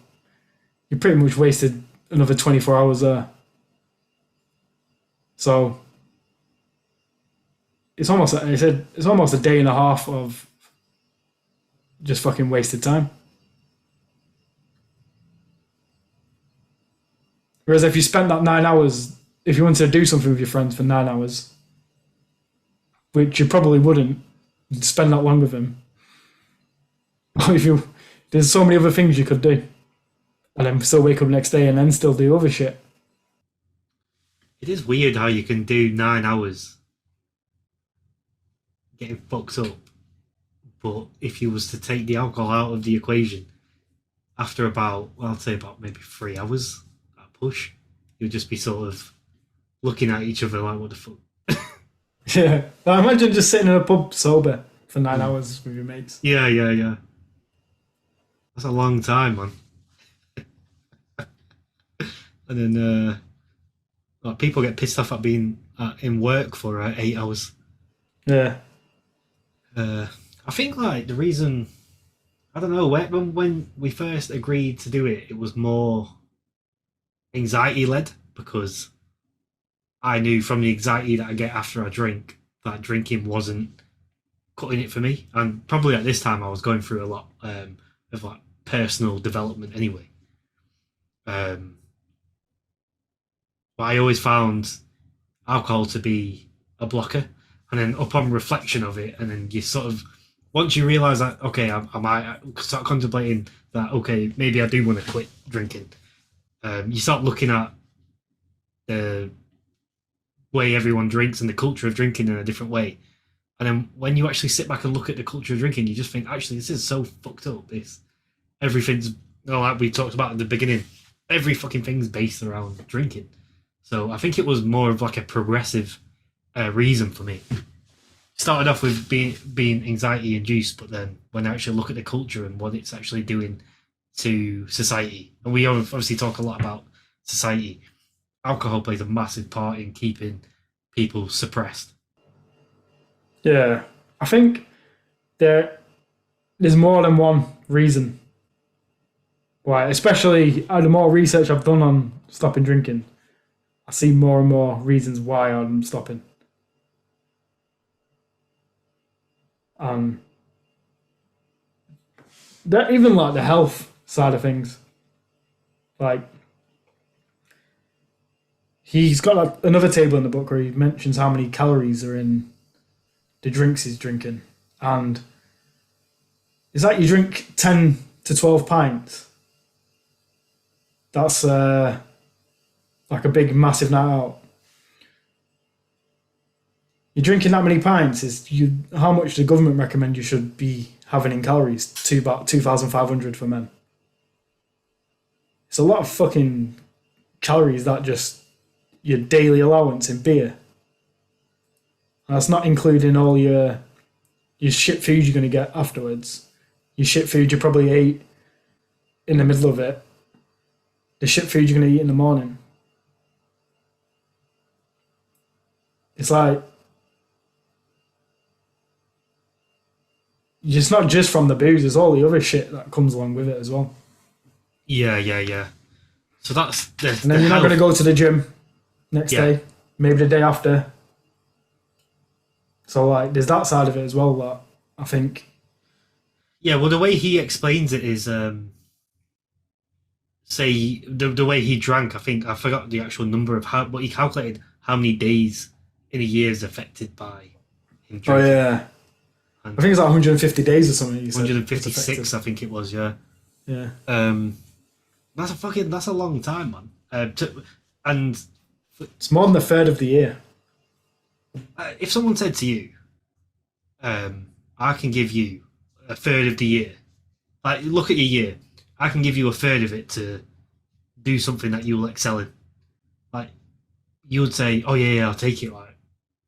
you pretty much wasted another 24 hours there. So it's almost a day and a half of just fucking wasted time. Whereas if you spent that 9 hours, if you wanted to do something with your friends for 9 hours, which you probably wouldn't spend that long with him, there's so many other things you could do, and then still wake up next day and then still do other shit. It is weird how you can do 9 hours getting fucked up, but if you was to take the alcohol out of the equation, after I'd say about maybe 3 hours at push, you'd just be sort of looking at each other like, what the fuck? Yeah, I imagine just sitting in a pub sober for 9 hours with your mates. Yeah. That's a long time, man. And then people get pissed off at being in work for 8 hours. Yeah. I think the reason, I don't know, when we first agreed to do it, it was more anxiety led, because I knew from the anxiety that I get after I drink that drinking wasn't cutting it for me. And probably at this time I was going through a lot of personal development anyway. But I always found alcohol to be a blocker. And then upon reflection of it, and then you sort of, once you realise that, okay, I might start contemplating that, okay, maybe I do want to quit drinking. You start looking at the way everyone drinks and the culture of drinking in a different way. And then when you actually sit back and look at the culture of drinking, you just think, actually, this is so fucked up. Everything's, like we talked about at the beginning, every fucking thing's based around drinking. So I think it was more of like a progressive reason for me. Started off with being anxiety induced, but then when I actually look at the culture and what it's actually doing to society, and we obviously talk a lot about society, alcohol plays a massive part in keeping people suppressed. Yeah, I think there's more than one reason why. Especially the more research I've done on stopping drinking, I see more and more reasons why I'm stopping. And that even like the health side of things, like he's got like another table in the book where he mentions how many calories are in the drinks he's drinking, and it's like you drink 10 to 12 pints. That's like a big, massive night out. You're drinking that many pints is how much the government recommend you should be having in calories? About 2,500 for men. It's a lot of fucking calories, that just your daily allowance in beer. And that's not including all your shit food you're going to get afterwards. Your shit food you probably ate in the middle of it. The shit food you're going to eat in the morning. It's like, it's not just from the booze, there's all the other shit that comes along with it as well. Yeah. So that's and then you're not going to go to the gym next day, maybe the day after. So like, there's that side of it as well that I think. Yeah, well, the way he explains it is, say the way he drank. I think I forgot the actual number of but he calculated how many days in a year is affected by him drinking. Oh yeah, and I think it's like 150 days or something. 156, I think it was. Yeah. Yeah. That's a long time, man. And it's more than a third of the year. If someone said to you, I can give you a third of the year, like look at your year, I can give you a third of it to do something that you'll excel in, like you would say, oh yeah, I'll take it. Like,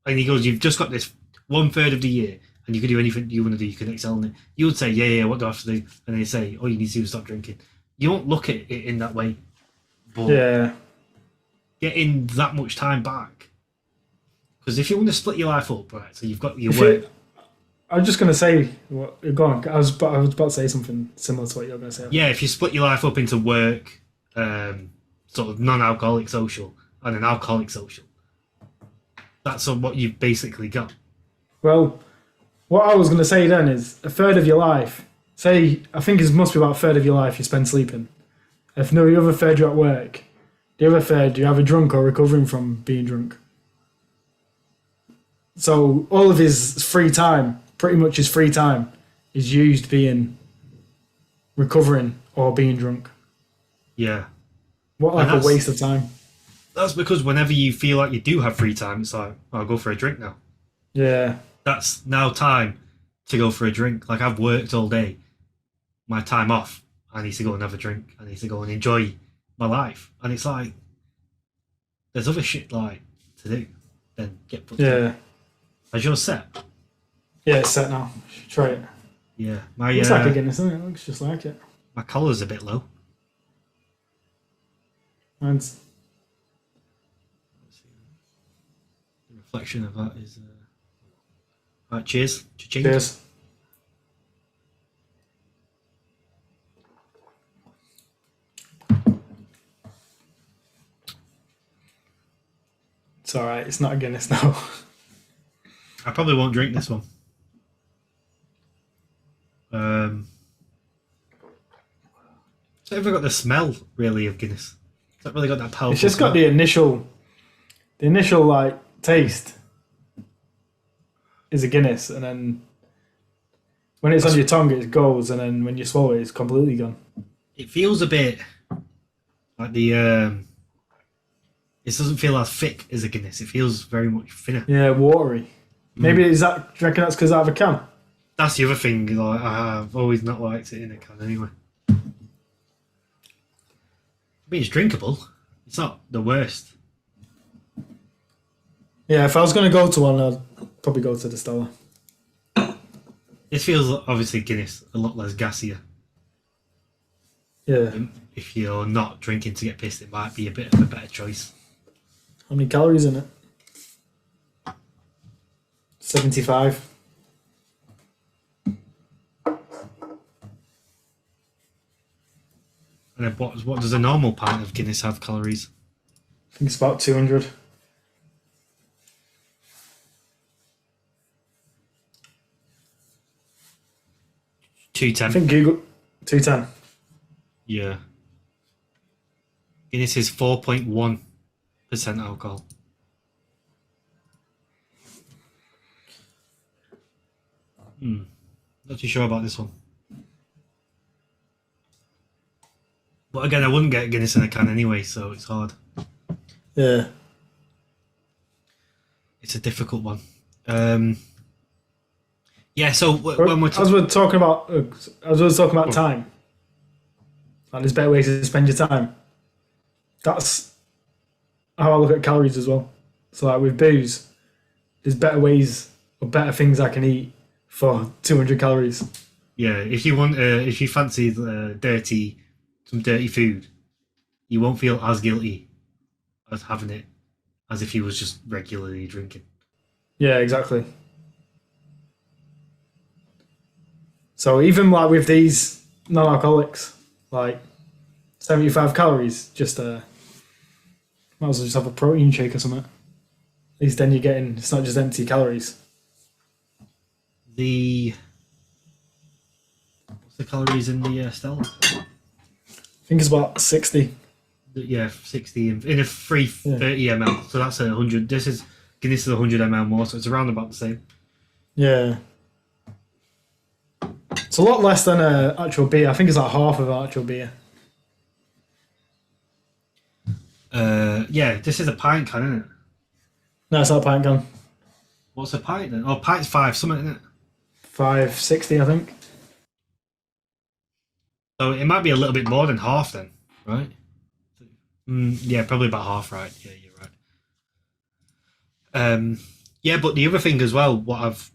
and he goes, you've just got this 1/3 of the year and you can do anything you want to do, you can excel in it. You would say, yeah, what do I have to do? And they say, oh, you need to stop drinking. You won't look at it in that way, but getting that much time back. Because if you want to split your life up, right, so you've got your work. I was just going to say, go on. I was about to say something similar to what you were going to say. Yeah, if you split your life up into work, sort of non-alcoholic social, and an alcoholic social, that's what you've basically got. Well, what I was going to say then is a third of your life, say, I think it must be about a third of your life you spend sleeping. If no, the other third you're at work, the other third you're either drunk or recovering from being drunk. So all of his free time, pretty much his free time, is used being recovering or being drunk. Yeah. What like a waste of time. That's because whenever you feel like you do have free time, it's like, I'll go for a drink now. Yeah. That's now time to go for a drink. Like, I've worked all day. My time off, I need to go and have a drink. I need to go and enjoy my life. And it's like, there's other shit like to do than get put Yeah. Is yours set? Yeah, it's set now. Try it. Yeah. Looks like a Guinness, doesn't it? It looks just like it. My collar's a bit low. Mine's... The reflection of that is... Right, cheers. Cha-ching. Cheers. It's alright, it's not a Guinness now. I probably won't drink this one. It's not even got the smell, really, of Guinness. It's not really got that powerful It's just smell. got the initial like taste is a Guinness, and then when it's on your tongue it goes, and then when you swallow it it's completely gone. It feels a bit like the it doesn't feel as thick as a Guinness. It feels very much thinner. Yeah, watery. Maybe do you reckon that's because I have a can? That's the other thing. Like, I've always not liked it in a can anyway. I mean, it's drinkable. It's not the worst. Yeah, if I was going to go to one, I'd probably go to the Stella. This feels obviously Guinness a lot less gassier. Yeah. If you're not drinking to get pissed, it might be a bit of a better choice. How many calories in it? 75. And then what does a normal pint of Guinness have calories? I think it's about 200. 210. I think Google 210. Yeah. Guinness is 4.1% alcohol. Not too sure about this one. But again, I wouldn't get Guinness in a can anyway, so it's hard. Yeah. It's a difficult one. Yeah, so when we're as we're talking about time, and there's better ways to spend your time. That's how I look at calories as well. So like with booze, there's better ways or better things I can eat for 200 calories. Yeah, if you fancy some dirty food, you won't feel as guilty as having it as if you was just regularly drinking. Yeah, exactly. So even like with these non-alcoholics, like 75 calories, just might as well just have a protein shake or something. At least then you're getting, it's not just empty calories. What's the calories in the Stella? I think it's about 60. Yeah, 60 in a free 30 ml. So that's 100. Guinness is 100 ml more, so it's around about the same. Yeah. It's a lot less than an actual beer. I think it's like half of an actual beer. Yeah, this is a pint can, isn't it? No, it's not a pint can. What's a pint then? Oh, pint's 5 something, isn't it? 560, I think. So it might be a little bit more than half then, right? Yeah, probably about half, right? Yeah, you're right. Yeah, but the other thing as well, what I've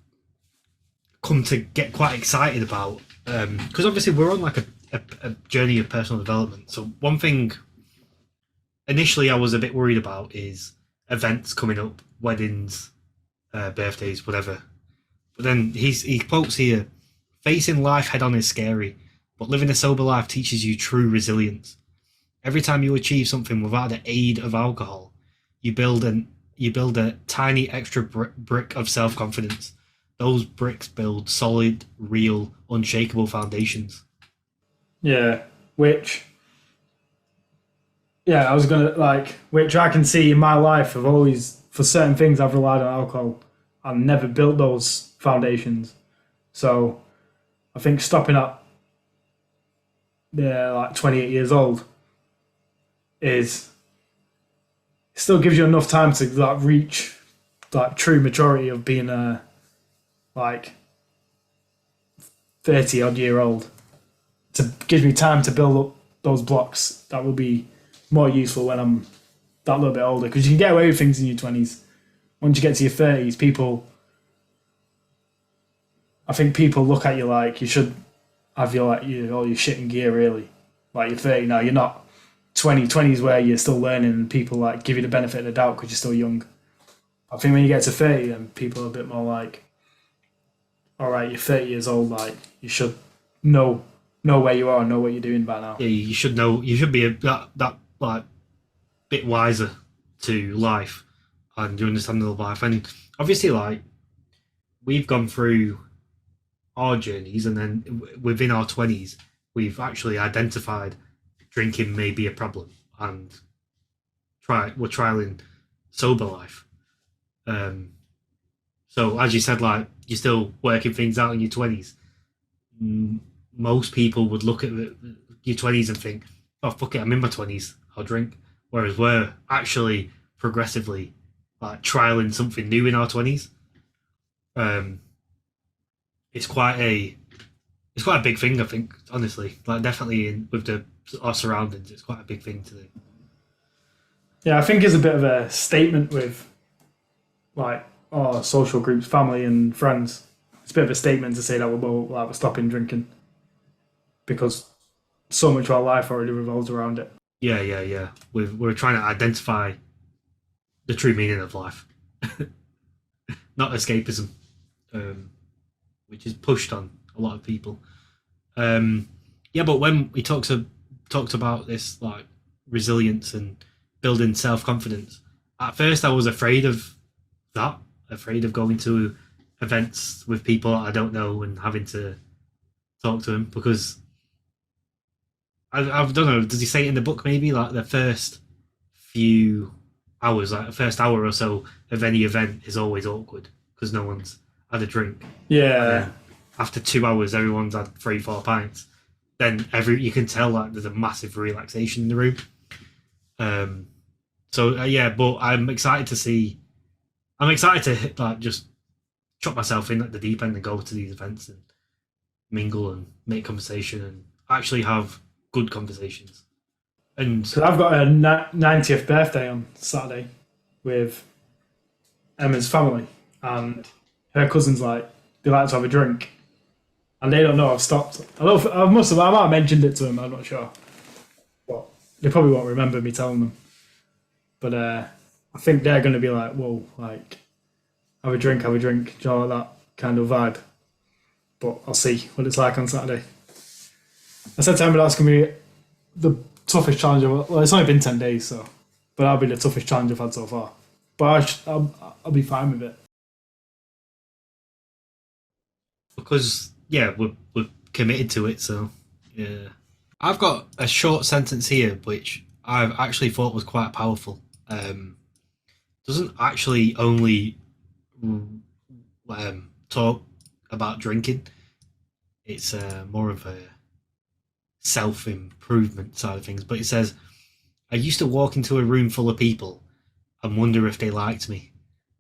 come to get quite excited about, because obviously we're on like a journey of personal development. So one thing initially I was a bit worried about is events coming up, weddings, birthdays, whatever. But then he quotes here, facing life head on is scary, but living a sober life teaches you true resilience. Every time you achieve something without the aid of alcohol, you build a tiny extra brick of self-confidence. Those bricks build solid, real, unshakable foundations. Yeah, which I can see in my life. I've always, for certain things, I've relied on alcohol and never built those foundations. So I think stopping at like 28 years old still gives you enough time to like reach like true maturity of being a like 30 odd year old. To give me time to build up those blocks that will be more useful when I'm that little bit older, because you can get away with things in your 20s. Once you get to your 30s, I think people look at you like you should have all your shit in gear, really. Like you're 30 now, you're not 20. 20s where you're still learning and people like give you the benefit of the doubt because you're still young. I think when you get to 30, then people are a bit more like, all right, you're 30 years old, like you should know where you are and know what you're doing by now. Yeah, you should know. You should be that like bit wiser to life and your understanding of life. And obviously, like we've gone through our journeys, and then within our 20s, we've actually identified drinking may be a problem, and we're trialing sober life. So as you said, like you're still working things out in your 20s. Most people would look at your 20s and think, oh fuck it, I'm in my 20s, I'll drink. Whereas we're actually progressively like trialing something new in our 20s. It's quite a big thing, I think, honestly. Like definitely with our surroundings, it's quite a big thing to do. Yeah, I think it's a bit of a statement with like our social groups, family and friends. It's a bit of a statement to say that we're stopping drinking, because so much of our life already revolves around it. Yeah. We're trying to identify the true meaning of life, not escapism. which is pushed on a lot of people. Yeah, but when he talked about this like resilience and building self confidence, at first I was afraid of that, afraid of going to events with people I don't know and having to talk to them because I don't know. Does he say it in the book? Maybe like the first few hours, like the first hour or so of any event is always awkward because no one's had a drink. Yeah. After 2 hours, everyone's had 3-4 pints. Then you can tell like there's a massive relaxation in the room. Yeah, but I'm excited to see. I'm excited to like just chuck myself in at the deep end and go to these events and mingle and make conversation and actually have good conversations. And Because I've got a 90th birthday on Saturday with Emma's family, and her cousins like they like to have a drink, and they don't know I've stopped. I might have mentioned it to them. I'm not sure, but they probably won't remember me telling them. But I think they're going to be like, "Whoa, like have a drink, do you know, like that kind of vibe." But I'll see what it's like on Saturday. I said to Emma that's going to be the toughest challenge. Well, it's only been 10 days, so, but that'll be the toughest challenge I've had so far. But I'll be fine with it. because yeah, we're committed to it. So yeah, I've got a short sentence here which I've actually thought was quite powerful. Doesn't actually only talk about drinking. It's more of a self improvement side of things. But it says, "I used to walk into a room full of people and wonder if they liked me.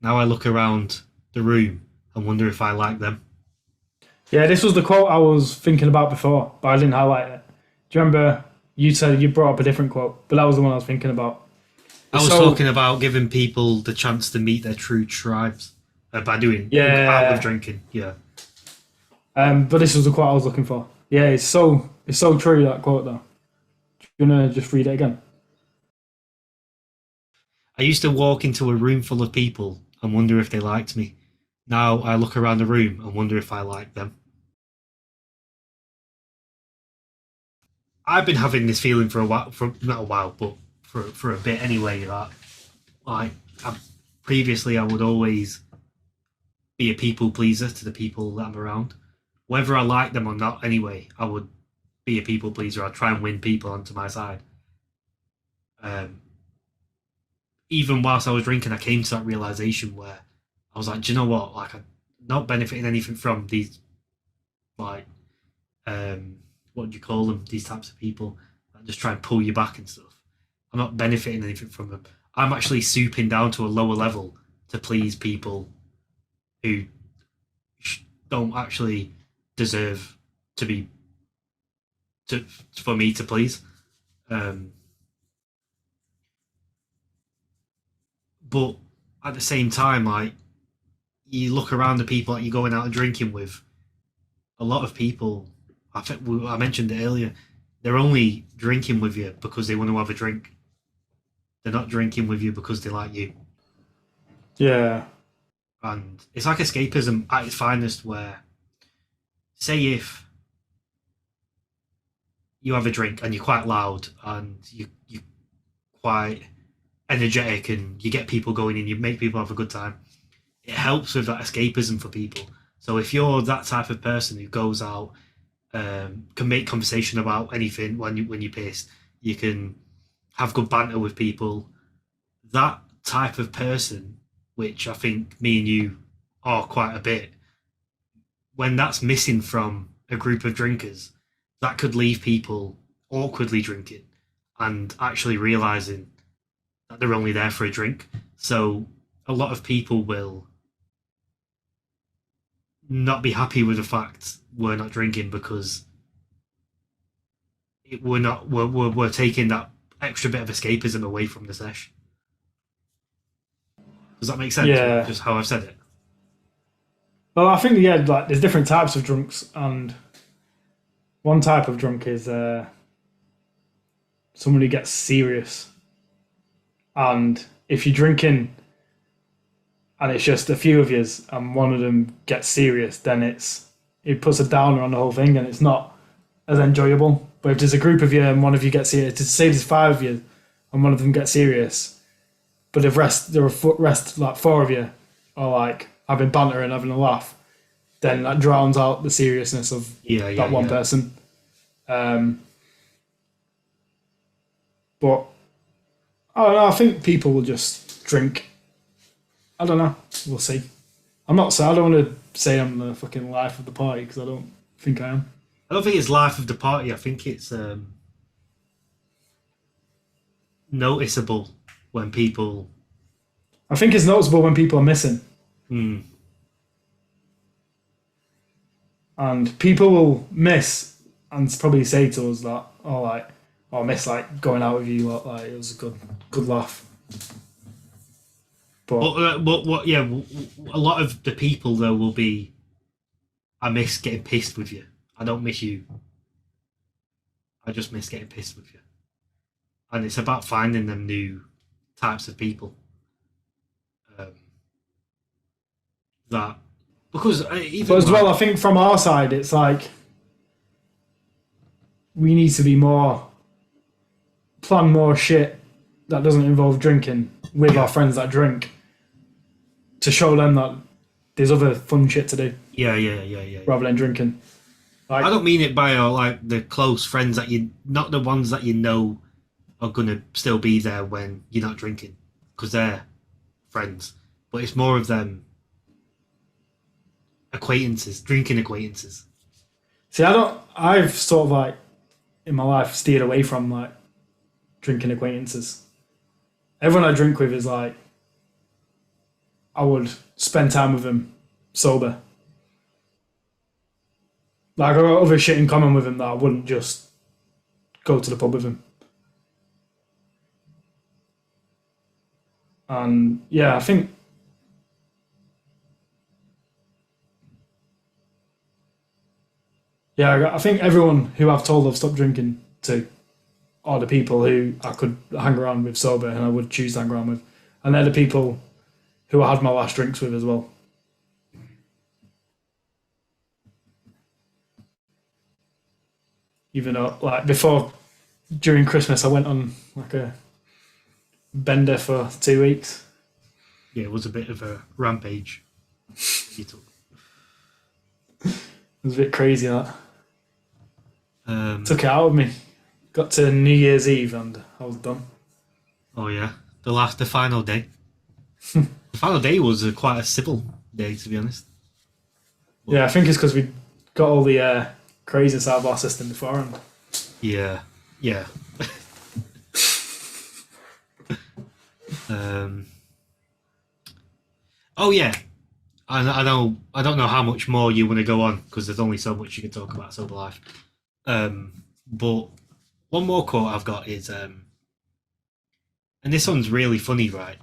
Now I look around the room and wonder if I like them." Yeah, this was the quote I was thinking about before, but I didn't highlight it. Do you remember you said you brought up a different quote, but that was the one I was thinking about. I was talking about giving people the chance to meet their true tribes by doing out with drinking. Yeah. But this was the quote I was looking for. Yeah, it's so true, that quote though. Do you wanna just read it again? I used to walk into a room full of people and wonder if they liked me. Now I look around the room and wonder if I like them. I've been having this feeling for a while, not a while, but for a bit anyway. That like previously, I would always be a people pleaser to the people that I'm around, whether I like them or not. Anyway, I would be a people pleaser. I'd try and win people onto my side. Even whilst I was drinking, I came to that realization where I was like, do you know what? Like, I'm not benefiting anything from these, like, what do you call them? These types of people that just try and pull you back and stuff. I'm not benefiting anything from them. I'm actually souping down to a lower level to please people who don't actually deserve to be for me to please. But at the same time, like you look around the people that you're going out and drinking with, a lot of people. I think I mentioned it earlier. They're only drinking with you because they want to have a drink. They're not drinking with you because they like you. Yeah. And it's like escapism at its finest, where, say, if you have a drink and you're quite loud and you're quite energetic and you get people going and you make people have a good time, it helps with that escapism for people. So if you're that type of person who goes out, can make conversation about anything when you're pissed, you can have good banter with people. That type of person, which I think me and you are quite a bit, when that's missing from a group of drinkers, that could leave people awkwardly drinking and actually realizing that they're only there for a drink. So a lot of people will not be happy with the fact we're not drinking because we're taking that extra bit of escapism away from the sesh. Does that make sense? Yeah. Just how I've said it. Well, I think like there's different types of drunks, and one type of drunk is someone who gets serious. And if you're drinking and it's just a few of yous, and one of them gets serious, then it puts a downer on the whole thing, and it's not as enjoyable. But if there's a group of you and one of you gets serious, to say there's 5 of you and one of them gets serious, but if there are rest like 4 of you are like having banter and having a laugh, then that drowns out the seriousness of that one person. But I don't know. I think people will just drink. I don't know. We'll see. I don't want to say I'm the fucking life of the party because I don't think I am. I don't think it's life of the party. I think it's noticeable when people. I think it's noticeable when people are missing. And people will miss and probably say to us that, I miss like going out with you. Like it was a good laugh. But a lot of the people though will be, I miss getting pissed with you. I don't miss you. I just miss getting pissed with you. And it's about finding them new types of people. That because even but as well, I think from our side, it's like we need to be plan more shit that doesn't involve drinking with our friends that drink to show them that there's other fun shit to do. Yeah. Rather than drinking. Like, I don't mean it by like the close friends that not the ones that you know are gonna still be there when you're not drinking because they're friends, but it's more of them acquaintances, drinking acquaintances. See, I've sort of like in my life steered away from like drinking acquaintances. Everyone I drink with is like I would spend time with them sober. Like I got other shit in common with him that I wouldn't just go to the pub with him. And yeah, I think everyone who I've told I've stopped drinking to are the people who I could hang around with sober and I would choose to hang around with. And they're the people who I had my last drinks with as well. Even though, like, during Christmas, I went on like a bender for 2 weeks. Yeah, it was a bit of a rampage you took. It was a bit crazy, that. Took it out of me. Got to New Year's Eve and I was done. Oh yeah, the final day. The final day was quite a civil day, to be honest. But, yeah, I think it's because we got all the craziness out of our system beforehand. Yeah. Oh yeah. I know. I don't know how much more you want to go on because there's only so much you can talk about sober life. But one more quote I've got is, and this one's really funny, right?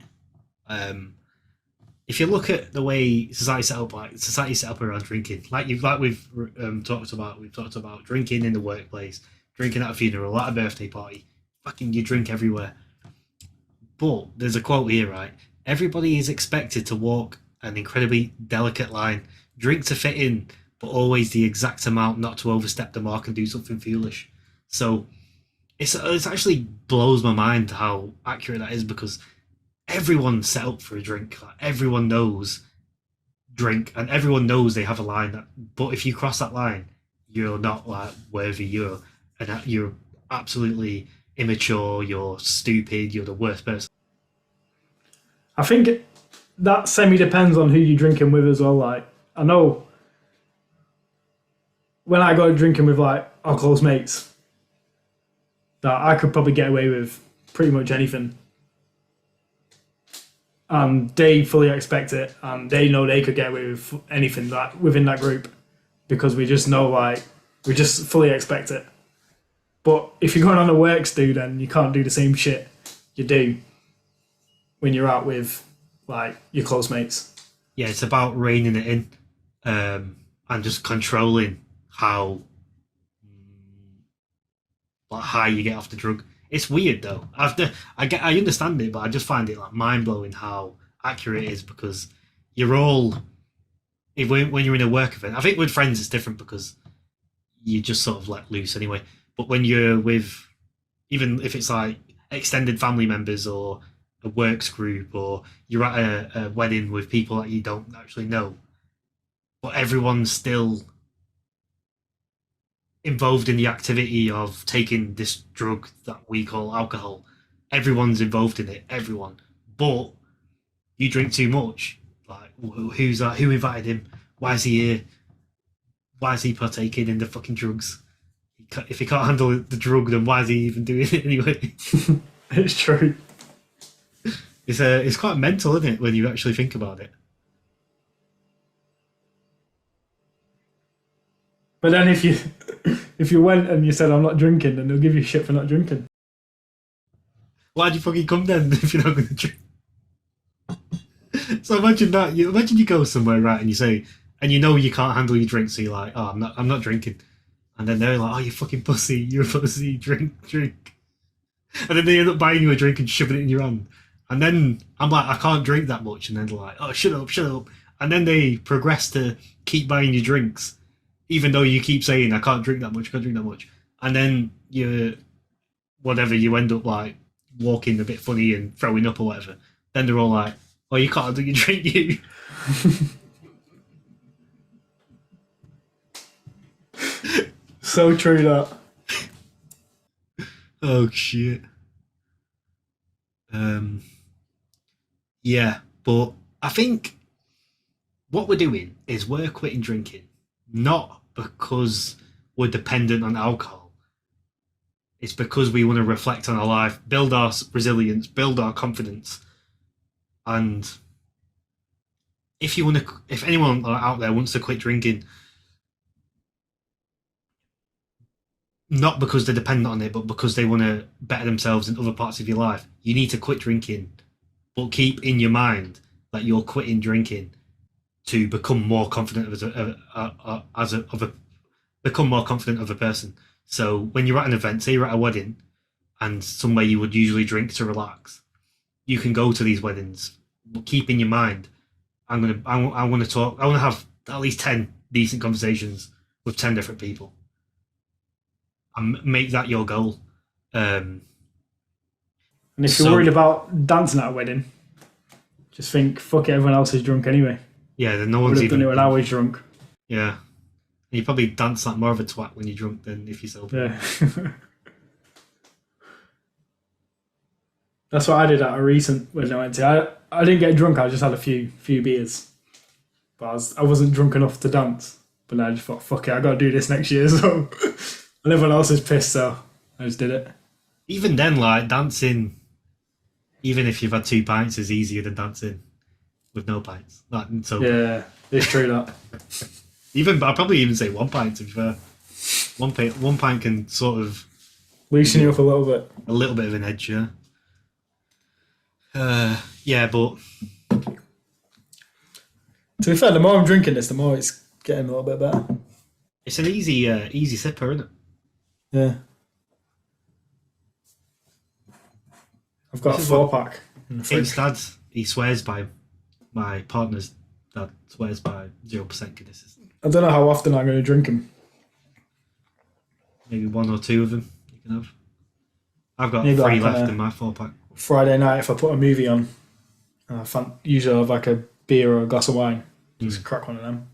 If you look at the way society set up around drinking, we've talked about drinking in the workplace, drinking at a funeral, at a birthday party, fucking you drink everywhere. But there's a quote here, right? Everybody is expected to walk an incredibly delicate line, drink to fit in, but always the exact amount not to overstep the mark and do something foolish. So it's actually blows my mind how accurate that is because everyone's set up for a drink. Like, everyone knows drink and everyone knows they have a line. But if you cross that line, you're not like worthy. You're absolutely immature. You're stupid. You're the worst person. I think that semi-depends on who you're drinking with as well. Like, I know when I go drinking with like our close mates, that I could probably get away with pretty much anything. And they fully expect it, and they know they could get away with anything that within that group because we just know, like, we just fully expect it. But if you're going on a works do, then you can't do the same shit you do when you're out with like your close mates. Yeah, it's about reining it in, and just controlling how high you get off the drug. It's weird though. I understand it, but I just find it like mind blowing how accurate it is because you're all when you're in a work event. I think with friends it's different because you just sort of let loose anyway. But when you're with, even if it's like extended family members or a works group, or you're at a wedding with people that you don't actually know, but everyone's still involved in the activity of taking this drug that we call alcohol. Everyone's involved in it, everyone. But you drink too much. Like, who's that? Who invited him? Why is he here? Why is he partaking in the fucking drugs? If he can't handle the drug, then why is he even doing it anyway? It's true. It's quite mental, isn't it, when you actually think about it? But then if you went and you said I'm not drinking, then they'll give you shit for not drinking. Why'd you fucking come then if you're not going to drink? So imagine that. Imagine you go somewhere, right, and you say, and you know you can't handle your drink, so you're like, oh, I'm not drinking. And then they're like, oh, you fucking pussy, you're a pussy, drink. And then they end up buying you a drink and shoving it in your hand. And then I'm like, I can't drink that much. And then they're like, oh, shut up. And then they progress to keep buying you drinks, even though you keep saying, I can't drink that much. And then you end up like walking a bit funny and throwing up or whatever. Then they're all like, oh, you can't do your drink, you. So true that. Oh shit. Yeah, but I think what we're doing is we're quitting drinking, not because we're dependent on alcohol. It's because we want to reflect on our life, build our resilience, build our confidence, and if anyone out there wants to quit drinking, not because they're dependent on it, but because they want to better themselves in other parts of your life, you need to quit drinking. But keep in your mind that you're quitting drinking to become more confident become more confident of a person. So when you're at an event, say you're at a wedding, and somewhere you would usually drink to relax, you can go to these weddings. But keep in your mind, I want to have at least 10 decent conversations with 10 different people, and make that your goal. And if you're worried about dancing at a wedding, just think, fuck it, everyone else is drunk anyway. Yeah, then no one's even done it when I was drunk. Yeah. And you probably dance like more of a twat when you're drunk than if you're sober. Yeah. That's what I did at a recent wedding I went to. I didn't get drunk, I just had a few beers. But I wasn't drunk enough to dance. But then I just thought, fuck it, I got to do this next year. So, and everyone else is pissed, so I just did it. Even then, like, dancing, even if you've had 2 pints, is easier than dancing with no pints. Yeah, it's true that. I'd probably even say 1 pint, to be fair. One pint can sort of loosen you up a little bit. A little bit of an edge, yeah. Yeah, but to be fair, the more I'm drinking this, the more it's getting a little bit better. It's an easy sipper, isn't it? Yeah. I've got a 4-pack. His dad, he swears by, my partner's dad swears by 0% Guinnesses. I don't know how often I'm going to drink them. Maybe 1 or 2 of them you can have. I've got Maybe 3 like left in my 4-pack. Friday night, if I put a movie on, usually I have like a beer or a glass of wine. Just crack one of them.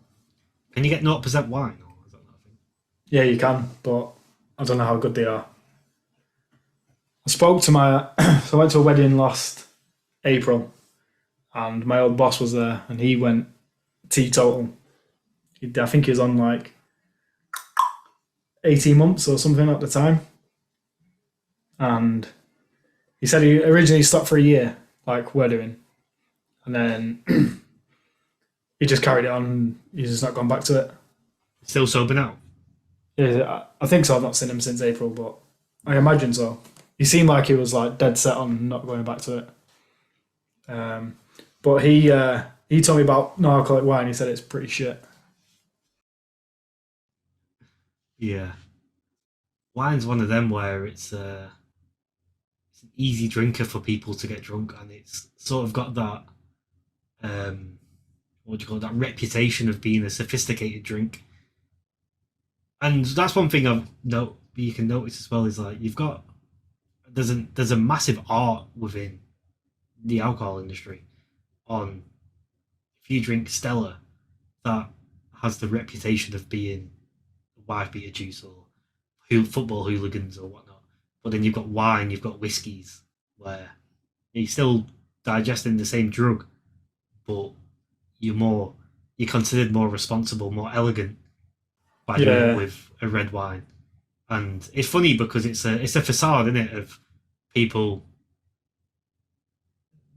Can you get 0% wine? Or is that nothing? Yeah, you can, but I don't know how good they are. I spoke to so I went to a wedding last April, and my old boss was there, and he went teetotal. I think he was on like 18 months or something at the time. And he said he originally stopped for a year, like we're doing. And then he just carried it on, and he's just not gone back to it. Still sober now? Yeah, I think so. I've not seen him since April, but I imagine so. He seemed like he was like dead set on not going back to it. But he told me about non-alcoholic wine. He said it's pretty shit. Yeah. Wine's one of them where it's an easy drinker for people to get drunk, and it's sort of got that what do you call it, that reputation of being a sophisticated drink. And that's one thing you can notice as well is like there's a massive art within the alcohol industry on if you drink Stella that has the reputation of being wife beater juice or football hooligans or whatnot. But then you've got wine, you've got whiskies where you're still digesting the same drug, but you're considered more responsible, more elegant by doing it with a red wine. And it's funny because it's a facade, isn't it, of people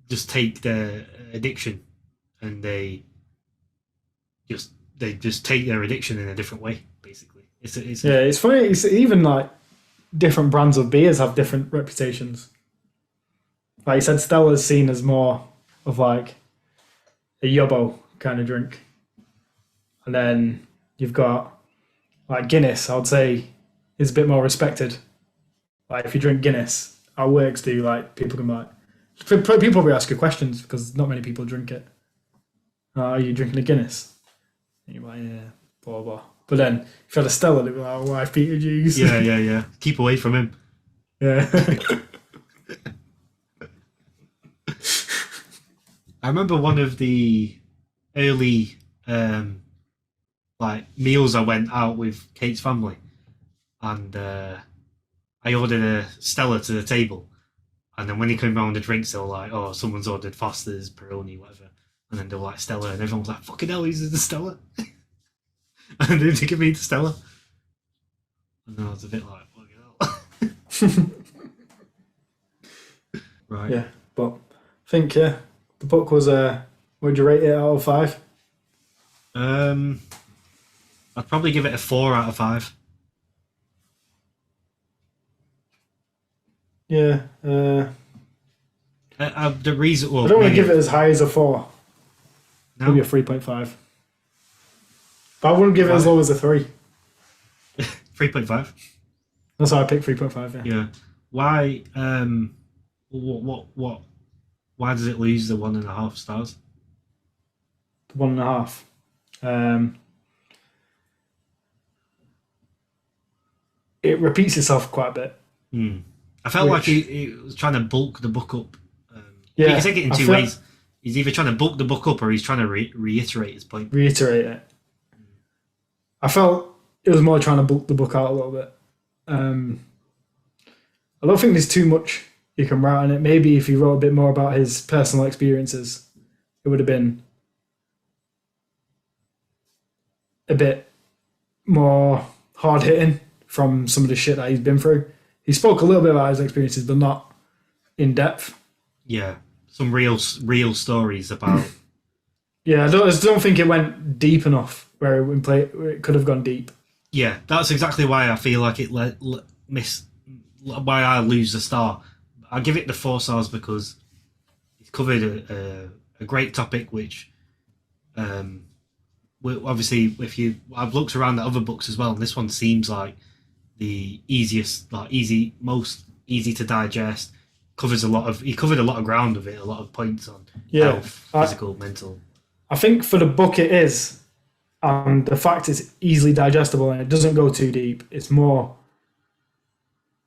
just take their addiction and they just take their addiction in a different way, basically. It's funny. It's even like different brands of beers have different reputations. Like you said, Stella's seen as more of like a yobbo kind of drink, and then you've got like Guinness. I would say is a bit more respected. Like if you drink Guinness, our works do like people can like people probably ask you questions because not many people drink it. Are you drinking a Guinness? And you're like, yeah, blah blah. But then if you had a Stella, they'd be like, oh, wife beater juice. Yeah. Keep away from him. Yeah. I remember one of the early like meals I went out with Kate's family, and I ordered a Stella to the table, and then when he came round the drinks, they were like, "Oh, someone's ordered Foster's, Peroni, whatever," and then they were like Stella, and everyone was like, "Fucking hell, he's the Stella," and they give me the Stella, and then I was a bit like, "Fucking hell." Right. Yeah, but I think the book was would you rate it out of 5? I'd probably give it a 4 out of 5. Yeah. The reason, well, I don't want to give it as high as a 4. No? Maybe a 3.5. But I wouldn't give it as low as a 3. 3.5. That's why I picked 3.5. Yeah. Yeah. Why? What? Why does it lose the 1.5 stars? 1.5. It repeats itself quite a bit. I felt like he was trying to bulk the book up. You can take it in two ways. He's either trying to bulk the book up or he's trying to reiterate his point. Reiterate it. I felt it was more trying to bulk the book out a little bit. I don't think there's too much you can write on it. Maybe if he wrote a bit more about his personal experiences, it would have been a bit more hard hitting from some of the shit that he's been through. He spoke a little bit about his experiences, but not in depth. Yeah, some real stories about. Yeah, I don't think it went deep enough where it could have gone deep. Yeah, that's exactly why I feel like it why I lose the star. I give it the 4 stars because it's covered a great topic, which obviously I've looked around the other books as well, and this one seems like the easiest, most easy to digest. He covered a lot of ground with it, a lot of points on health, physical, mental. I think for the book it is, and the fact it's easily digestible and it doesn't go too deep, it's more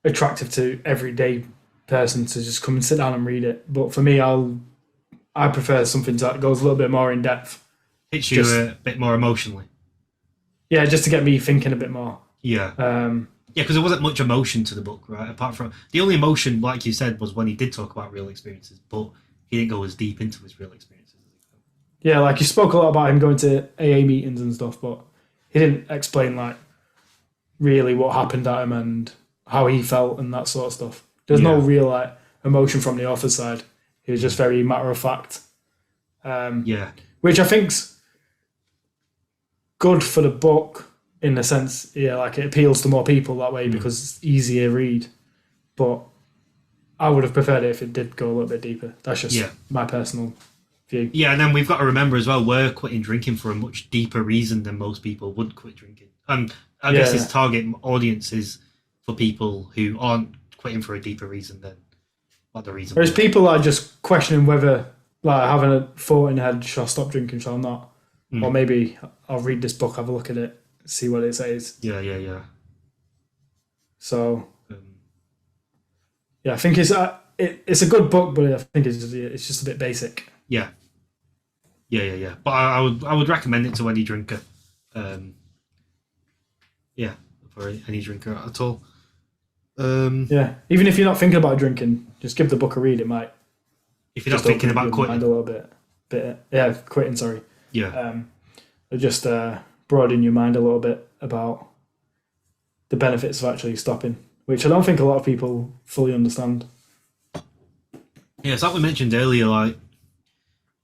attractive to everyday person to just come and sit down and read it. But for me, I prefer something that goes a little bit more in depth. Hits you a bit more emotionally. Yeah, just to get me thinking a bit more. Yeah. Yeah, because there wasn't much emotion to the book, right? Apart from the only emotion, like you said, was when he did talk about real experiences, but he didn't go as deep into his real experiences. Yeah, like you spoke a lot about him going to AA meetings and stuff, but he didn't explain like really what happened at him and how he felt and that sort of stuff. There's no real like emotion from the author's side. He was just very matter of fact. Which I think's good for the book in the sense, like it appeals to more people that way because it's easier read. But I would have preferred it if it did go a little bit deeper. That's just my personal view. Yeah, and then we've got to remember as well, we're quitting drinking for a much deeper reason than most people would quit drinking. And I guess his target audience is for people who aren't quitting for a deeper reason than what the reason. Whereas people are just questioning whether, like, having a thought in their head, shall I stop drinking, shall I not? or maybe I'll read this book, have a look at it, see what it says. Yeah. So, I think it's a good book, but I think it's just a bit basic. Yeah. But I would recommend it to any drinker. For any drinker at all. Even if you're not thinking about drinking, just give the book a read. It might. If you're not thinking about quitting a little bit, quitting. Sorry. Yeah. Just broaden your mind a little bit about the benefits of actually stopping, which I don't think a lot of people fully understand. Yeah, it's like we mentioned earlier. Like,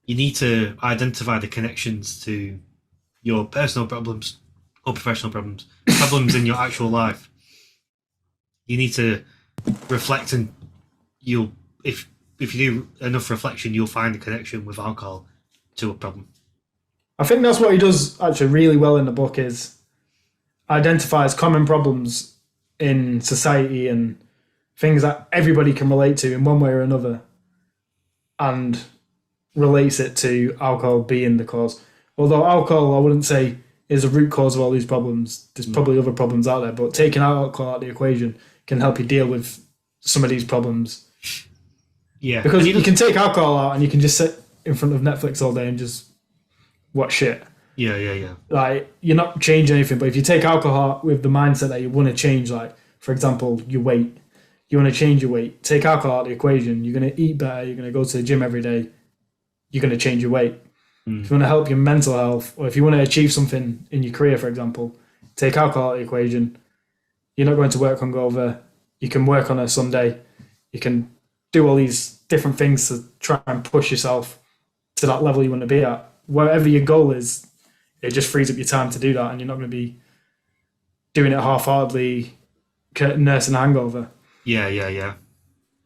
you need to identify the connections to your personal problems or professional problems in your actual life. You need to reflect, and if you do enough reflection, you'll find a connection with alcohol to a problem. I think that's what he does actually really well in the book, is identifies common problems in society and things that everybody can relate to in one way or another, and relates it to alcohol being the cause. Although alcohol, I wouldn't say, is a root cause of all these problems. There's probably other problems out there, but taking alcohol out of the equation can help you deal with some of these problems. Yeah. Because you can take alcohol out and you can just sit in front of Netflix all day and just watch shit. Yeah. Like, you're not changing anything, but if you take alcohol with the mindset that you want to change, like, for example, your weight, you want to change your weight, take alcohol out of the equation, you're going to eat better, you're going to go to the gym every day, you're going to change your weight. If you want to help your mental health, or if you want to achieve something in your career, for example, take alcohol out of the equation. You're not going to work hungover. You can work on a Sunday. You can do all these different things to try and push yourself to that level you want to be at. Whatever your goal is, it just frees up your time to do that, and you're not going to be doing it half-heartedly, nursing a hangover. Yeah.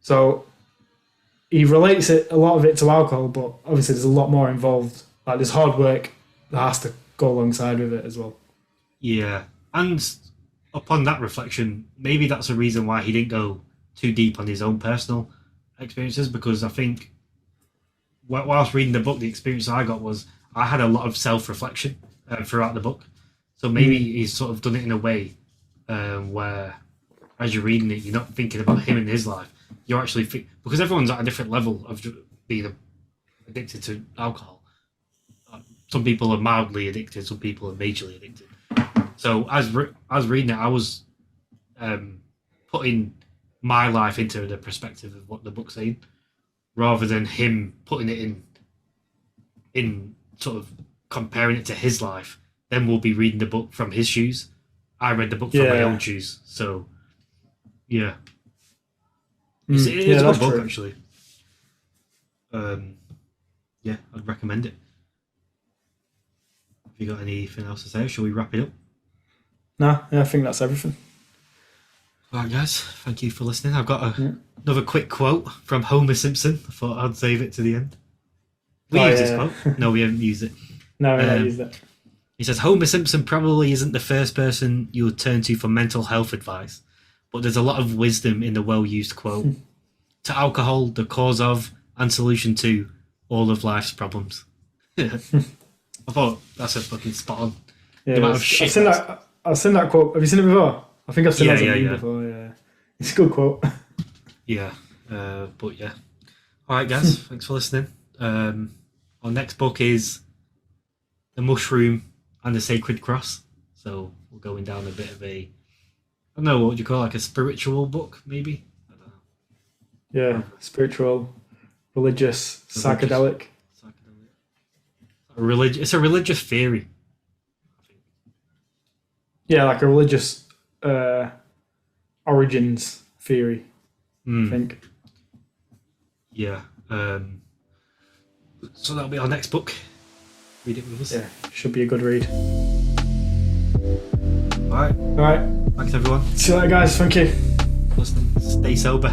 So he relates a lot of it to alcohol, but obviously there's a lot more involved. Like, there's hard work that has to go alongside with it as well. Yeah, and upon that reflection, maybe that's a reason why he didn't go too deep on his own personal experiences, because I think whilst reading the book, the experience I got was I had a lot of self-reflection throughout the book. So maybe he's sort of done it in a way where, as you're reading it, you're not thinking about him and his life. You're actually because everyone's at a different level of being addicted to alcohol. Some people are mildly addicted, some people are majorly addicted. So as reading it, I was putting my life into the perspective of what the book's saying, rather than him putting it in sort of comparing it to his life. Then we'll be reading the book from his shoes. I read the book from my own shoes. So, yeah. It's a good book, actually. Yeah, I'd recommend it. Have you got anything else to say? Shall we wrap it up? No, I think that's everything. All right, guys. Thank you for listening. I've got another quick quote from Homer Simpson. I thought I'd save it to the end. We used this quote. No, we haven't used it. No, we haven't used it. He says, Homer Simpson probably isn't the first person you would turn to for mental health advice, but there's a lot of wisdom in the well-used quote. To alcohol, the cause of and solution to all of life's problems. I thought that's a fucking spot on. Yeah, the amount of shit. I've seen that quote. Have you seen it before? I think I've seen it before. Yeah, it's a good quote. Yeah, but yeah. All right, guys. Thanks for listening. Our next book is The Mushroom and the Sacred Cross. So we're going down a bit of a, I don't know, what would you call it, like a spiritual book, maybe? I don't know. Yeah, spiritual, religious, psychedelic. It's a religious theory. Yeah, like a religious origins theory, I think. Yeah. So that'll be our next book. Read it with us. Yeah, should be a good read. All right. Thanks, everyone. See you later, guys. Thank you. Listening. Stay sober.